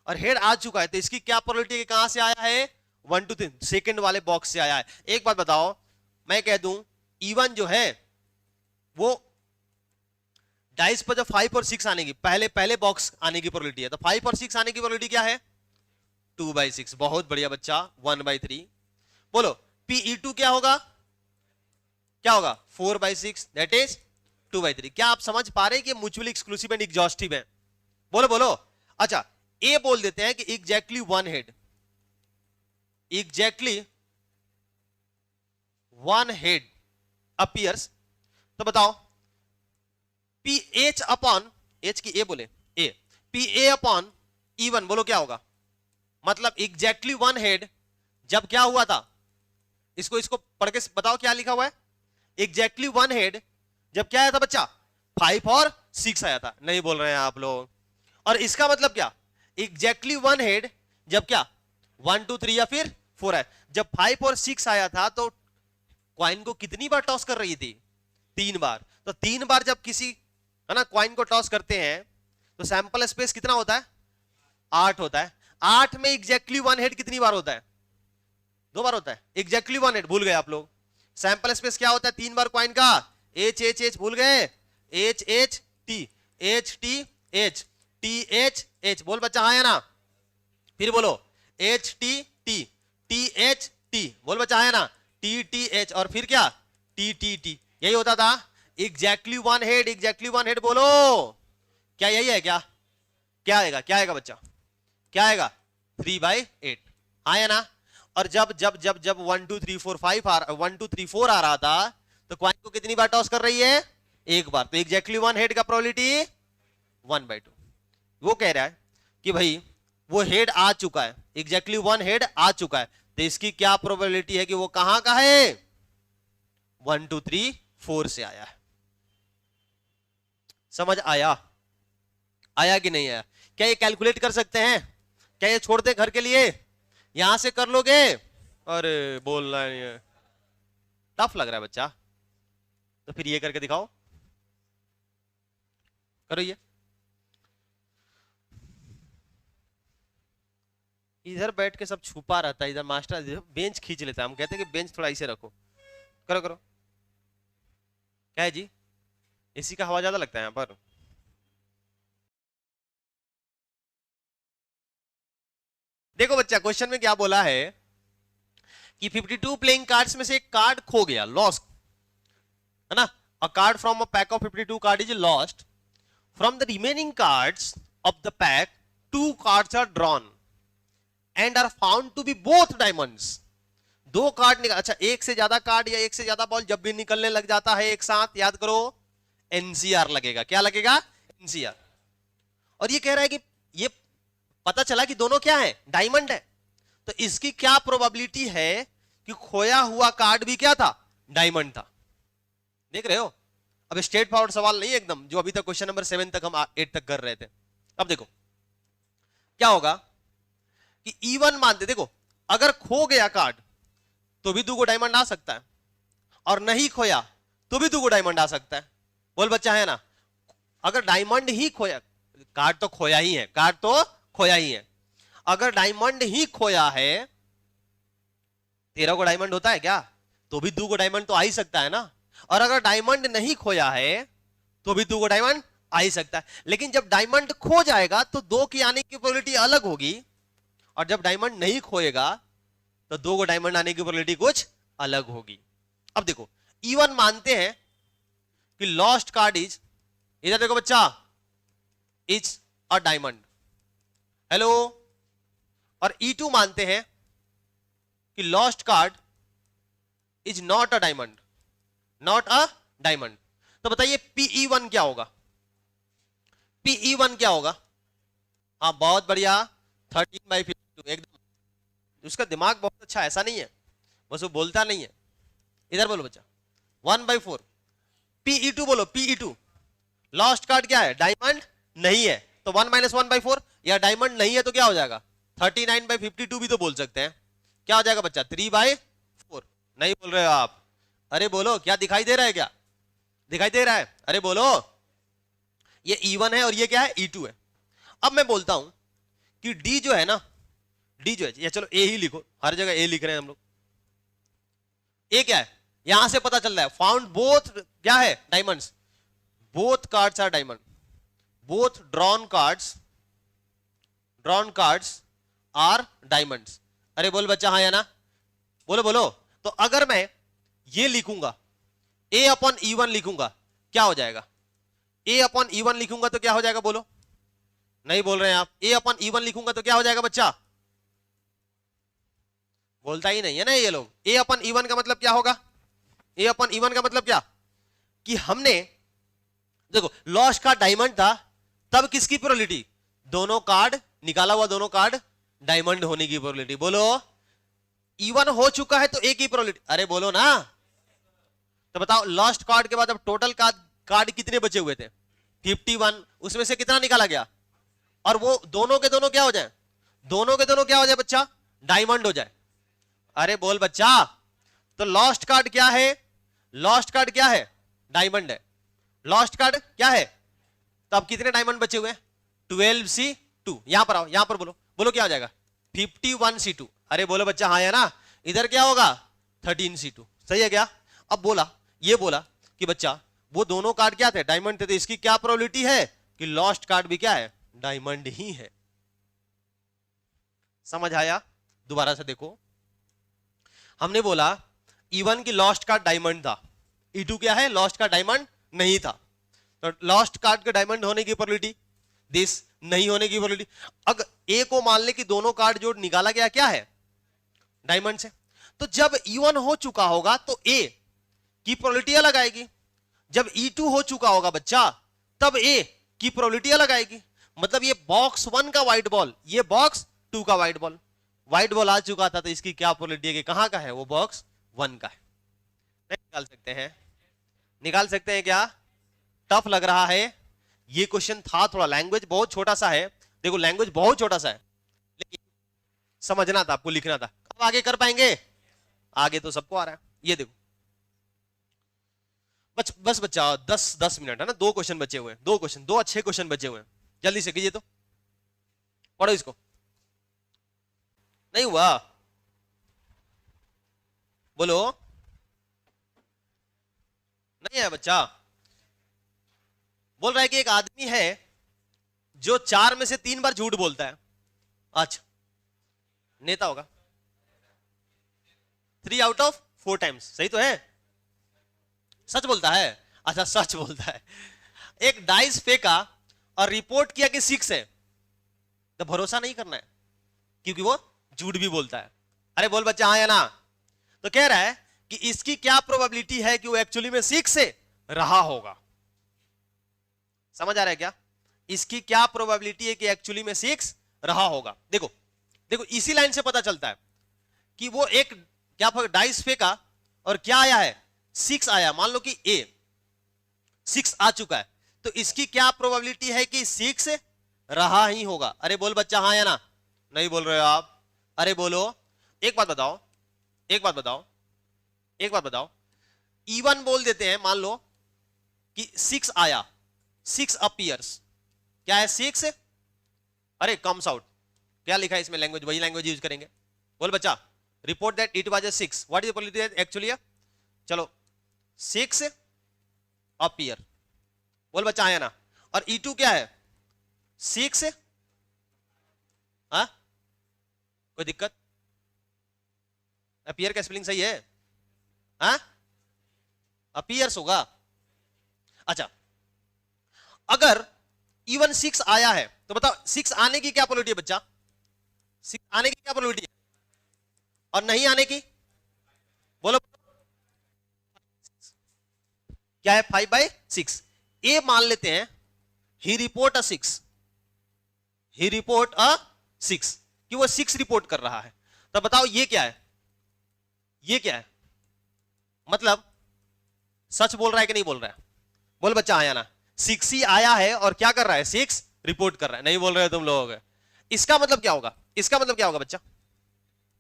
और हेड आ चुका है, तो इसकी क्या प्रोबेबिलिटी है? कहां से आया है? 1 2 3 सेकंड वाले बॉक्स से आया है। एक बात बताओ, मैं कह दूं इवन जो है वो डाइस पर जब 5 और 6 आने की, पहले बॉक्स आने की प्रोबेबिलिटी है, तो 5 और 6 आने की प्रोबेबिलिटी क्या है? 2/6। बहुत बढ़िया बच्चा, 1/3। बोलो Pe2 क्या होगा? क्या होगा? 4/6, दैट इज 2/3। क्या आप समझ पा रहे हैं कि म्यूचुअली एक्सक्लूसिव एंड एग्जॉस्टिव है? बोलो बोलो। अच्छा ए बोल देते हैं कि exactly 1 head, exactly 1 head appears. तो बताओ पी एच अपॉन, एच की ए बोले, A P A upon E1, बोलो क्या होगा? मतलब एग्जैक्टली 1 हेड जब क्या हुआ था, इसको पढ़ के बताओ क्या लिखा हुआ है। एग्जैक्टली 1 हेड जब क्या आया था बच्चा? 5 और 6 आया था। नहीं बोल रहे हैं आप लोग। और इसका मतलब क्या? एग्जैक्टली 1 हेड जब क्या? 1 2 3 या फिर 4 आया। जब 5 और 6 आया था तो क्वाइन को कितनी बार टॉस कर रही थी? 3 बार। तो 3 बार जब किसी है ना क्वाइन को टॉस करते हैं तो सैंपल स्पेस कितना होता है? 8 होता है। 8 में एग्जैक्टली 1 हेड कितनी बार होता है? 2 बार होता है। एग्जैक्टली 1 हेड भूल गए आप लोग। सैंपल स्पेस क्या होता है 3 बार क्वाइन का? एच एच एच, भूल गए? H H T, H T H, T H H. बोल बच्चा हाँ या ना? फिर बोलो H T T, T H T. बोल बच्चा हाँ या ना? टी टी एच, और फिर क्या? T T T. यही होता था एग्जैक्टली 1 हेड, एग्जैक्टली 1 हेड। बोलो क्या यही है क्या? क्या आएगा? क्या आएगा बच्चा? क्या आएगा? 3/8। हाँ या ना? और जब जब जब जब 1 2 3 4 5 1 2 3 4 आ रहा था तो क्वाइन को कितनी बार टॉस कर रही है? एक बार। तो एग्जैक्टली 1 हेड का प्रोबेबिलिटी 1/2। वो कह रहा है कि भाई वो हेड आ चुका है, एग्जैक्टली 1 हेड आ चुका है, तो इसकी क्या प्रोबेबिलिटी है कि वो कहां का है? 1 2 3 4 से आया है। समझ आया? आया कि नहीं आया? क्या ये कैलकुलेट कर सकते हैं? क्या ये छोड़ दे घर के लिए? यहां से कर लोगे? अरे बोलना नहीं है, टफ लग रहा है बच्चा, तो फिर ये करके दिखाओ। करो ये। इधर बैठ के सब छुपा रहता है, इधर मास्टर बेंच खींच लेता है। हम कहते हैं कि बेंच थोड़ा इसे रखो। करो करो। क्या है जी? एसी का हवा ज्यादा लगता है यहाँ पर। देखो बच्चा क्वेश्चन में क्या बोला है कि 52 प्लेइंग कार्ड्स में से एक कार्ड खो गया, लॉस्ट, है ना? A card from a pack of 52 card is lost. From the remaining cards of the pack 2 cards are drawn and are found to be both diamonds. 2 card निकल, अच्छा एक से ज्यादा कार्ड या एक से ज्यादा बॉल जब भी निकलने लग जाता है एक साथ, याद करो एनसीआर लगेगा। क्या लगेगा? एनसीआर। और ये कह रहा है कि ये पता चला कि दोनों क्या है? डायमंड है। तो इसकी क्या प्रोबेबिलिटी है कि खोया हुआ कार्ड भी क्या था? डायमंड था। देख रहे हो? अब स्ट्रेट फॉरवर्ड सवाल नहीं है एकदम, जो अभी तक क्वेश्चन नंबर 7 तक हम 8 तक कर रहे थे। अब देखो क्या होगा कि इवन मानते, देखो अगर खो गया कार्ड तो भी 2 को डायमंड आ सकता है, और नहीं खोया तो भी 2 को डायमंड आ सकता है। बोल बच्चा, है ना? अगर डायमंड ही खोया, कार्ड तो खोया ही है, कार्ड तो खोया ही है। अगर डायमंड ही खोया है, 13 को डायमंड होता है क्या? तो भी 2 को डायमंड तो आ ही सकता है ना। और अगर डायमंड नहीं खोया है तो भी 2 को डायमंड आ ही सकता है। लेकिन जब डायमंड खो जाएगा तो 2 की आने की प्रोबेबिलिटी अलग होगी, और जब डायमंड नहीं खोएगा तो 2 को डायमंड आने की प्रोबेबिलिटी कुछ अलग होगी। अब देखो, इवन मानते हैं कि लॉस्ट कार्ड इज, इधर देखो बच्चा, इज अ डायमंड। हेलो। और E2 मानते हैं कि lost card is not a diamond, not a diamond. तो बताइए PE1 क्या होगा? PE1 क्या होगा? हाँ बहुत बढ़िया, 13/52 एकदम। उसका दिमाग बहुत अच्छा, ऐसा नहीं है, बस वो बोलता नहीं है। इधर बोलो बच्चा, 1/4। PE2 बोलो, PE2। लॉस्ट कार्ड क्या है? डायमंड नहीं है, तो 1 - 1/4, या डायमंड नहीं है तो क्या हो जाएगा? 39/52 भी तो बोल सकते हैं। क्या हो जाएगा बच्चा? 3/4। नहीं बोल रहे हो आप? अरे बोलो, क्या दिखाई दे रहा है? क्या दिखाई दे रहा है? अरे बोलो। ये E1 है और ये क्या है? E2 है। अब मैं बोलता हूं कि D जो है ना, D जो है, या चलो A ही लिखो, हर जगह A लिख रहे हैं हम लोग। A क्या है? यहां से पता चल रहा है, फाउंड बोथ क्या है? Diamonds. Both cards are diamond, both drawn cards are diamonds. अरे बोल बच्चा, हाँ या ना? बोलो बोलो। तो अगर मैं ये लिखूंगा, A/E1 लिखूंगा, क्या हो जाएगा? A/E1 लिखूंगा तो क्या हो जाएगा? बोलो। नहीं बोल रहे हैं आप। A/E1 लिखूंगा तो क्या हो जाएगा बच्चा? बोलता ही नहीं है ना ये लोग। A/E1 का मतलब क्या होगा? A/E1 का मतलब क्या? कि हमने देखो, लॉस्ट कार्ड डायमंड था, तब किसकी प्रोबेबिलिटी? दोनों कार्ड निकाला हुआ, दोनों कार्ड डायमंड होने की प्रोबेबिलिटी। बोलो। E1 हो चुका है तो एक ही प्रोबेबिलिटी। अरे बोलो ना। तो बताओ, लॉस्ट कार्ड के बाद अब टोटल कार्ड कितने बचे हुए थे? 51। उसमें से कितना निकाला गया? और वो दोनों के दोनों क्या हो जाए? दोनों के दोनों क्या हो जाए बच्चा? डायमंड हो जाए। अरे बोल बच्चा। तो लॉस्ट कार्ड क्या है? लॉस्ट कार्ड क्या है? डायमंड है। लॉस्ट कार्ड क्या है? तो अब कितने डायमंड बचे हुए? 12C2। यहां पर आओ, यहां पर बोलो, बोलो क्या हो जाएगा? 51C2। अरे बोलो बच्चा, हाँ या ना? इधर क्या होगा? 13C2। सही है क्या? अब बोला, ये बोला कि बच्चा वो दोनों कार्ड क्या थे? डायमंड थे। तो इसकी क्या प्रोबेबिलिटी है कि लॉस्ट कार्ड भी क्या है? डायमंड ही है। समझ आया? दोबारा से देखो, हमने बोला E1 की लॉस्ट कार्ड डायमंड था, E2 क्या है? लॉस्ट कार्ड डायमंड नहीं था। तो लॉस्ट कार्ड के डायमंड होने की प्रोबेबिलिटी, दिस नहीं होने की प्रोबेबिलिटी। अगर ए को मान ले कि दोनों कार्ड जो निकाला गया क्या है? डायमंड से, तो जब E1 हो चुका होगा तो ए की प्रोबेबिलिटी अलग आएगी। जब E2 हो चुका होगा बच्चा, तब ए की प्रोबेबिलिटी अलग आएगी। मतलब ये बॉक्स 1 का व्हाइट बॉल, ये बॉक्स 2 का व्हाइट बॉल। व्हाइट बॉल आ चुका था तो इसकी क्या प्रोबेबिलिटी है कि कहां का है? वो बॉक्स 1 का है। नहीं निकाल सकते हैं? निकाल सकते हैं क्या? टफ लग रहा है ये क्वेश्चन था, थोड़ा लैंग्वेज बहुत छोटा सा है। देखो लैंग्वेज बहुत छोटा सा है, लेकिन समझना था आपको, लिखना था। कब आगे कर पाएंगे? आगे तो सबको आ रहा है। ये देखो बस बच्चा 10 मिनट है ना, 2 क्वेश्चन बचे हुए हैं, 2 क्वेश्चन, 2 अच्छे क्वेश्चन बचे हुए हैं। जल्दी से कीजिए। तो पढ़ो इसको। नहीं हुआ? बोलो। नहीं है बच्चा? बोल रहा है कि एक आदमी है जो 4 में से 3 बार झूठ बोलता है। अच्छा, नेता होगा। 3 आउट ऑफ 4 टाइम्स। सही तो है? सच बोलता है? अच्छा सच बोलता है। एक डाइस फेंका और रिपोर्ट किया कि 6 है, तो भरोसा नहीं करना है क्योंकि वो झूठ भी बोलता है। अरे बोल बच्चा, हाँ या ना? तो कह रहा है कि इसकी क्या प्रोबेबिलिटी है कि वो एक्चुअली में 6 से रहा होगा। समझ आ रहा है क्या? इसकी क्या प्रोबेबिलिटी है कि एक्चुअली में 6 रहा होगा? देखो देखो, इसी लाइन से पता चलता है कि वो एक क्या डाइस फेंका और क्या आया है? 6 आया। मान लो कि ए 6 आ चुका है, तो इसकी क्या प्रोबेबिलिटी है कि 6 रहा ही होगा? अरे बोल बच्चा, हाँ या ना? नहीं बोल रहे हो आप? अरे बोलो। एक बात बताओ, एक बात बताओ, एक बात बताओ, इवन बोल देते हैं, मान लो कि 6 आया, 6 अपीयर्स, क्या है? 6 अरे कम्स आउट। क्या लिखा है इसमें? लैंग्वेज, वही लैंग्वेज यूज करेंगे। बोल बच्चा, report that it was 6, what is the probability actually? चलो 6 अपीयर, बोल बच्चा आया ना? और E2 क्या है? 6, हाँ कोई दिक्कत? अपीयर का स्पेलिंग सही है? हाँ अपीयर्स होगा। अच्छा, अगर इवन 6 आया है तो बताओ 6 आने की क्या प्रोबेबिलिटी है बच्चा? 6 आने की क्या प्रोबेबिलिटी है? और नहीं आने की? बोलो क्या है? 5/6। ए मान लेते हैं ही रिपोर्ट अ 6, ही रिपोर्ट अ 6, कि वो 6 रिपोर्ट कर रहा है। तो बताओ ये क्या है? ये क्या है? मतलब सच बोल रहा है कि नहीं बोल रहा है? बोल बच्चा आया ना? 6 ही आया है और क्या कर रहा है? 6 रिपोर्ट कर रहा है। नहीं बोल रहे हो तुम लोग? इसका मतलब क्या होगा? इसका मतलब क्या होगा बच्चा?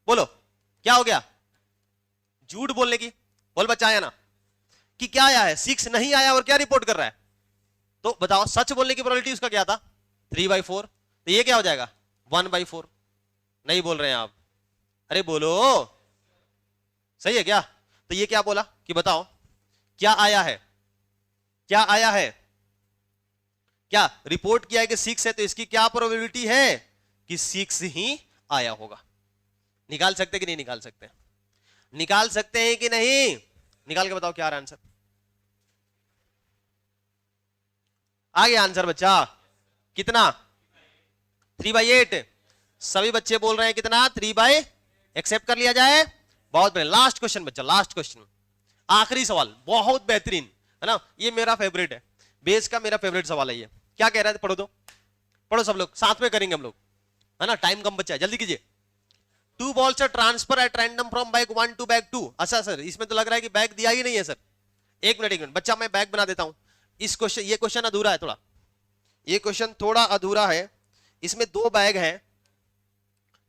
बोलो क्या हो गया? झूठ बोलने की। बोल बच्चा आया ना? कि क्या आया है? 6 नहीं आया और क्या रिपोर्ट कर रहा है? तो बताओ सच बोलने की प्रोबेबिलिटी उसका क्या था? 3/4। तो ये क्या हो जाएगा? 1/4। नहीं बोल रहे हैं आप? अरे बोलो, सही है क्या? तो ये क्या बोला कि बताओ क्या आया है? क्या आया है? क्या रिपोर्ट किया है कि 6 है, तो इसकी क्या प्रोबेबिलिटी है कि 6 ही आया होगा? निकाल सकते कि नहीं निकाल सकते? निकाल सकते हैं कि नहीं? निकाल के बताओ क्या आ रहा है आंसर? आ गया आंसर बच्चा? कितना? 3/8। सभी बच्चे बोल रहे हैं कितना? 3 एक्सेप्ट कर लिया जाए। बहुत बढ़िया। लास्ट क्वेश्चन बच्चा, लास्ट क्वेश्चन, आखिरी सवाल, बहुत बेहतरीन है ना? ये मेरा फेवरेट है, बेस का मेरा फेवरेट सवाल है ये। क्या कह रहा है? पढ़ो दो, पढ़ो सब लोग, साथ में करेंगे हम लोग, है ना? टाइम कम बच्चा है, जल्दी कीजिए। 2 balls are transfer at random from bag 1 to bag 2। अच्छा सर, इसमें तो लग रहा है कि बैग दिया ही नहीं है सर। एक मिनट बच्चा, मैं बैग बना देता हूं। इस क्वेश्चन, ये क्वेश्चन अधूरा है थोड़ा, ये क्वेश्चन थोड़ा अधूरा है। इसमें 2 बैग हैं,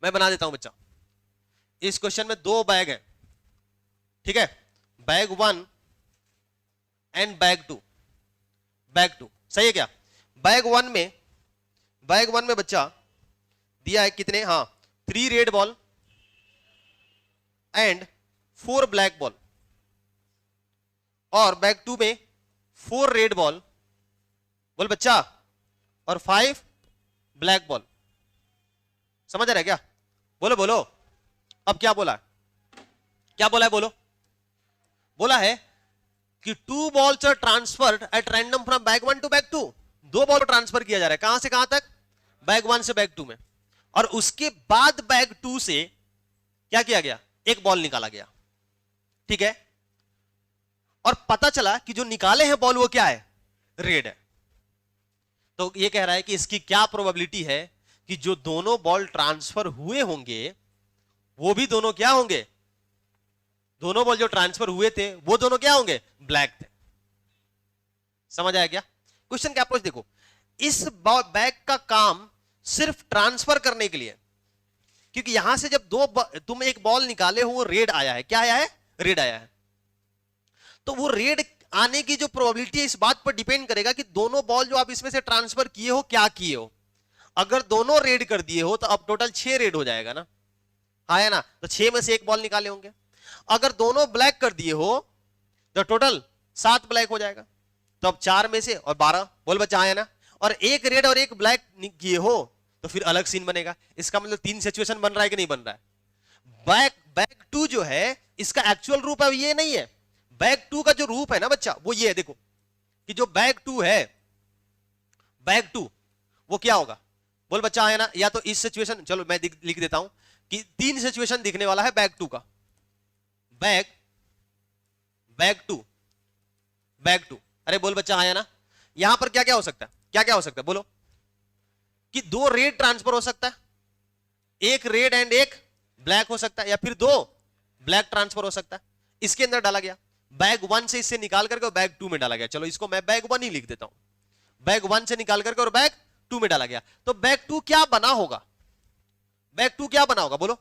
मैं बना देता हूं बच्चा। इस क्वेश्चन में 2 बैग हैं, ठीक है? Bag 1 and bag 2। बैग 2 सही है क्या? बैग 1 में, बैग 1 में बच्चा दिया है कितने? हाँ 3 red ball and 4 black ball. और बैग 2 में 4 रेड बॉल, बोल बच्चा, और 5 ब्लैक बॉल। समझ आ रहा है क्या? बोलो बोलो। अब क्या बोला है? क्या बोला है? बोलो। बोला है कि 2 balls are transferred at random from bag 1 to bag 2। 2 ball transfer किया जा रहा है, कहां से कहां तक? बैग 1 से बैग 2 में। और उसके बाद बैग 2 से क्या किया गया? एक बॉल निकाला गया, ठीक है? और पता चला कि जो निकाले हैं बॉल वो क्या है? रेड है। तो ये कह रहा है कि इसकी क्या प्रोबेबिलिटी है कि जो दोनों बॉल ट्रांसफर हुए होंगे वो भी दोनों क्या होंगे? दोनों बॉल जो ट्रांसफर हुए थे वो दोनों क्या होंगे? ब्लैक थे। समझ आया क्या? क्वेश्चन का अप्रोच देखो। इस बैग का काम सिर्फ ट्रांसफर करने के लिए, क्योंकि यहां से जब तुम एक बॉल निकाले हो वो रेड आया है। क्या आया है? रेड आया है। तो वो रेड आने की जो प्रोबेबिलिटी है इस बात पर डिपेंड करेगा कि दोनों बॉल जो आप इसमें से ट्रांसफर किए हो क्या किए हो। अगर दोनों रेड कर दिए हो तो अब टोटल 6 रेड हो जाएगा ना? आया ना? तो 6 में से एक बॉल निकाले होंगे। अगर दोनों ब्लैक कर दिए हो तो टोटल 7 ब्लैक हो जाएगा। तो अब 4 में से और 12, बोल बच्चा आया ना? और एक रेड और एक ब्लैक किए हो तो फिर अलग सीन बनेगा। इसका मतलब 3 सिचुएशन बन रहा है कि नहीं बन रहा है? बैग 2 जो है इसका एक्चुअल रूप अब ये नहीं है। बैग 2 का जो रूप है ना बच्चा वो ये है, देखो कि जो बैग 2 है, बैग 2 वो क्या होगा? बोल बच्चा आया ना? या तो इस सिचुएशन, चलो मैं लिख देता हूं कि 3 सिचुएशन दिखने वाला है बैग 2 का। Bag 2, bag 2। अरे बोल बच्चा आया ना? यहां पर क्या क्या हो सकता है? क्या क्या हो सकता है बोलो? कि दो रेड ट्रांसफर हो सकता है, एक रेड एंड एक ब्लैक हो सकता है, या फिर दो ब्लैक ट्रांसफर हो सकता है। इसके अंदर डाला गया बैग 1 से इससे निकाल करके बैग 2 में डाला गया। चलो इसको मैं बैग 1 ही लिख देता हूं, बैग 1 से निकाल करके और बैग 2 में डाला गया। तो बैग 2 क्या बना होगा? बैग 2 क्या बना होगा बोलो?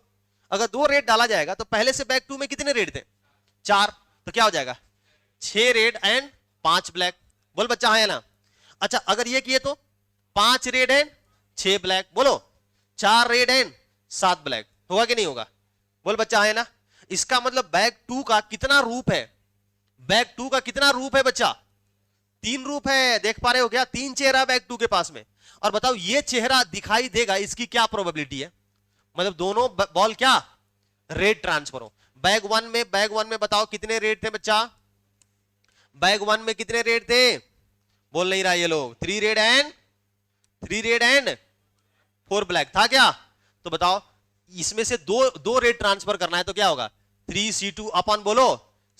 अगर दो रेड डाला जाएगा तो पहले से बैग 2 में कितने रेड थे? 4, तो क्या हो जाएगा 6 रेड एंड 5 ब्लैक। बोल बच्चा हाँ या ना? अच्छा अगर ये किए तो 5 रेड एंड 6 ब्लैक, बोलो 4 रेड एंड 7 ब्लैक, होगा कि नहीं होगा? बोल बच्चा है ना? इसका मतलब बैग 2 का कितना रूप है? बैग 2 का कितना रूप है बच्चा? 3 रूप है। देख पा रहे हो क्या? 3 चेहरा बैग 2 के पास में। और बताओ ये चेहरा दिखाई देगा, इसकी क्या प्रोबेबिलिटी है? मतलब दोनों बॉल क्या रेड ट्रांसफर हो। बैग 1 में बताओ कितने रेड थे बच्चा? बैग 1 में कितने रेड थे? बोल नहीं रहा ये लोग। 3 रेड एंड 4 ब्लैक था क्या? तो बताओ इसमें से दो रेड ट्रांसफर करना है तो क्या होगा? 3c2 अपन बोलो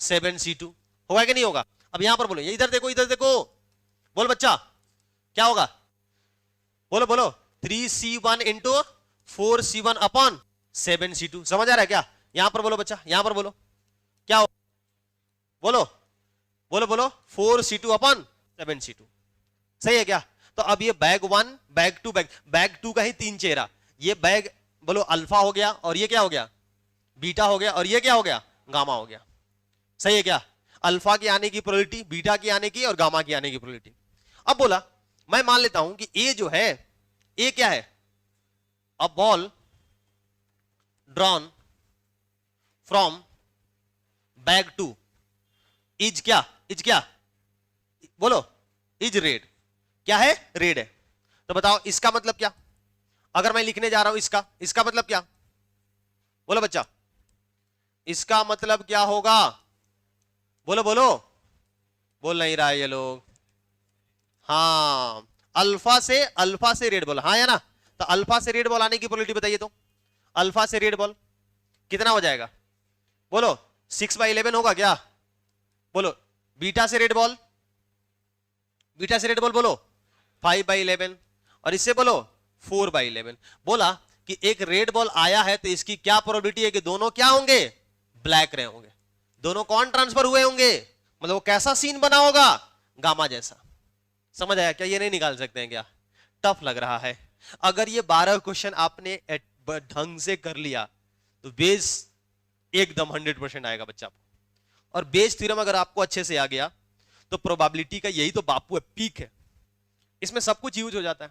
7c2, होगा कि नहीं होगा? अब यहां पर बोलो, ये इधर देखो, इधर देखो, बोल बच्चा क्या होगा? बोलो बोलो 3c1 इंटू 4c1 अपन 7c2। समझ आ रहा है क्या? यहां पर बोलो बच्चा, यहां पर बोलो क्या हो? बोलो बोलो बोलो 4c2 अपन 7c2, सही है क्या? तो अब ये बैग 1 बैग 2 बैग 2 का ही 3 चेहरा, ये बैग बोलो अल्फा हो गया, और ये क्या हो गया? बीटा हो गया, और ये क्या हो गया? गामा हो गया। सही है क्या? अल्फा की आने की प्रोबेबिलिटी, बीटा की आने की और गामा की आने की प्रोबेबिलिटी। अब बोला मैं मान लेता हूं कि ए जो है, ए क्या है? A ball drawn from bag 2 is क्या? इज क्या? बोलो इज रेड। क्या है? रेड है। तो बताओ इसका मतलब क्या? अगर मैं लिखने जा रहा हूं इसका मतलब क्या? बोलो बच्चा, इसका मतलब क्या होगा? बोलो बोलो, बोल नहीं रहा है ये लोग। हाँ, अल्फा से रेड बॉल, हाँ या ना? तो अल्फा से रेड बॉल आने की प्रोबेबिलिटी बताइए तो। अल्फा से रेड बॉल कितना हो जाएगा? बोलो 6/11 होगा क्या? बोलो बीटा से रेड बॉल बोलो 5/11, और इससे बोलो 4/11। बोला कि एक रेड बॉल आया है तो इसकी क्या प्रोबेबिलिटी है कि दोनों क्या होंगे? ब्लैक रहे होंगे। दोनों कौन ट्रांसफर हुए होंगे? मतलब वो कैसा सीन बना होगा? गामा जैसा। समझ आया क्या? ये नहीं निकाल सकते हैं क्या? टफ लग रहा है। अगर ये 12 क्वेश्चन आपने ढंग से कर लिया तो बेस एकदम 100% आएगा बच्चा को। और बेस थ्योरम अगर आपको अच्छे से आ गया तो प्रोबेबिलिटी का यही तो बापू है, पीक है। इसमें सब कुछ यूज हो जाता है।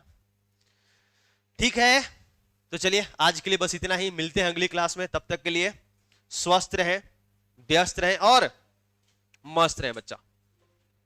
ठीक है, तो चलिए आज के लिए बस इतना ही। मिलते हैं अगली क्लास में। तब तक के लिए स्वस्थ रहें, व्यस्त रहें और मस्त रहें बच्चा।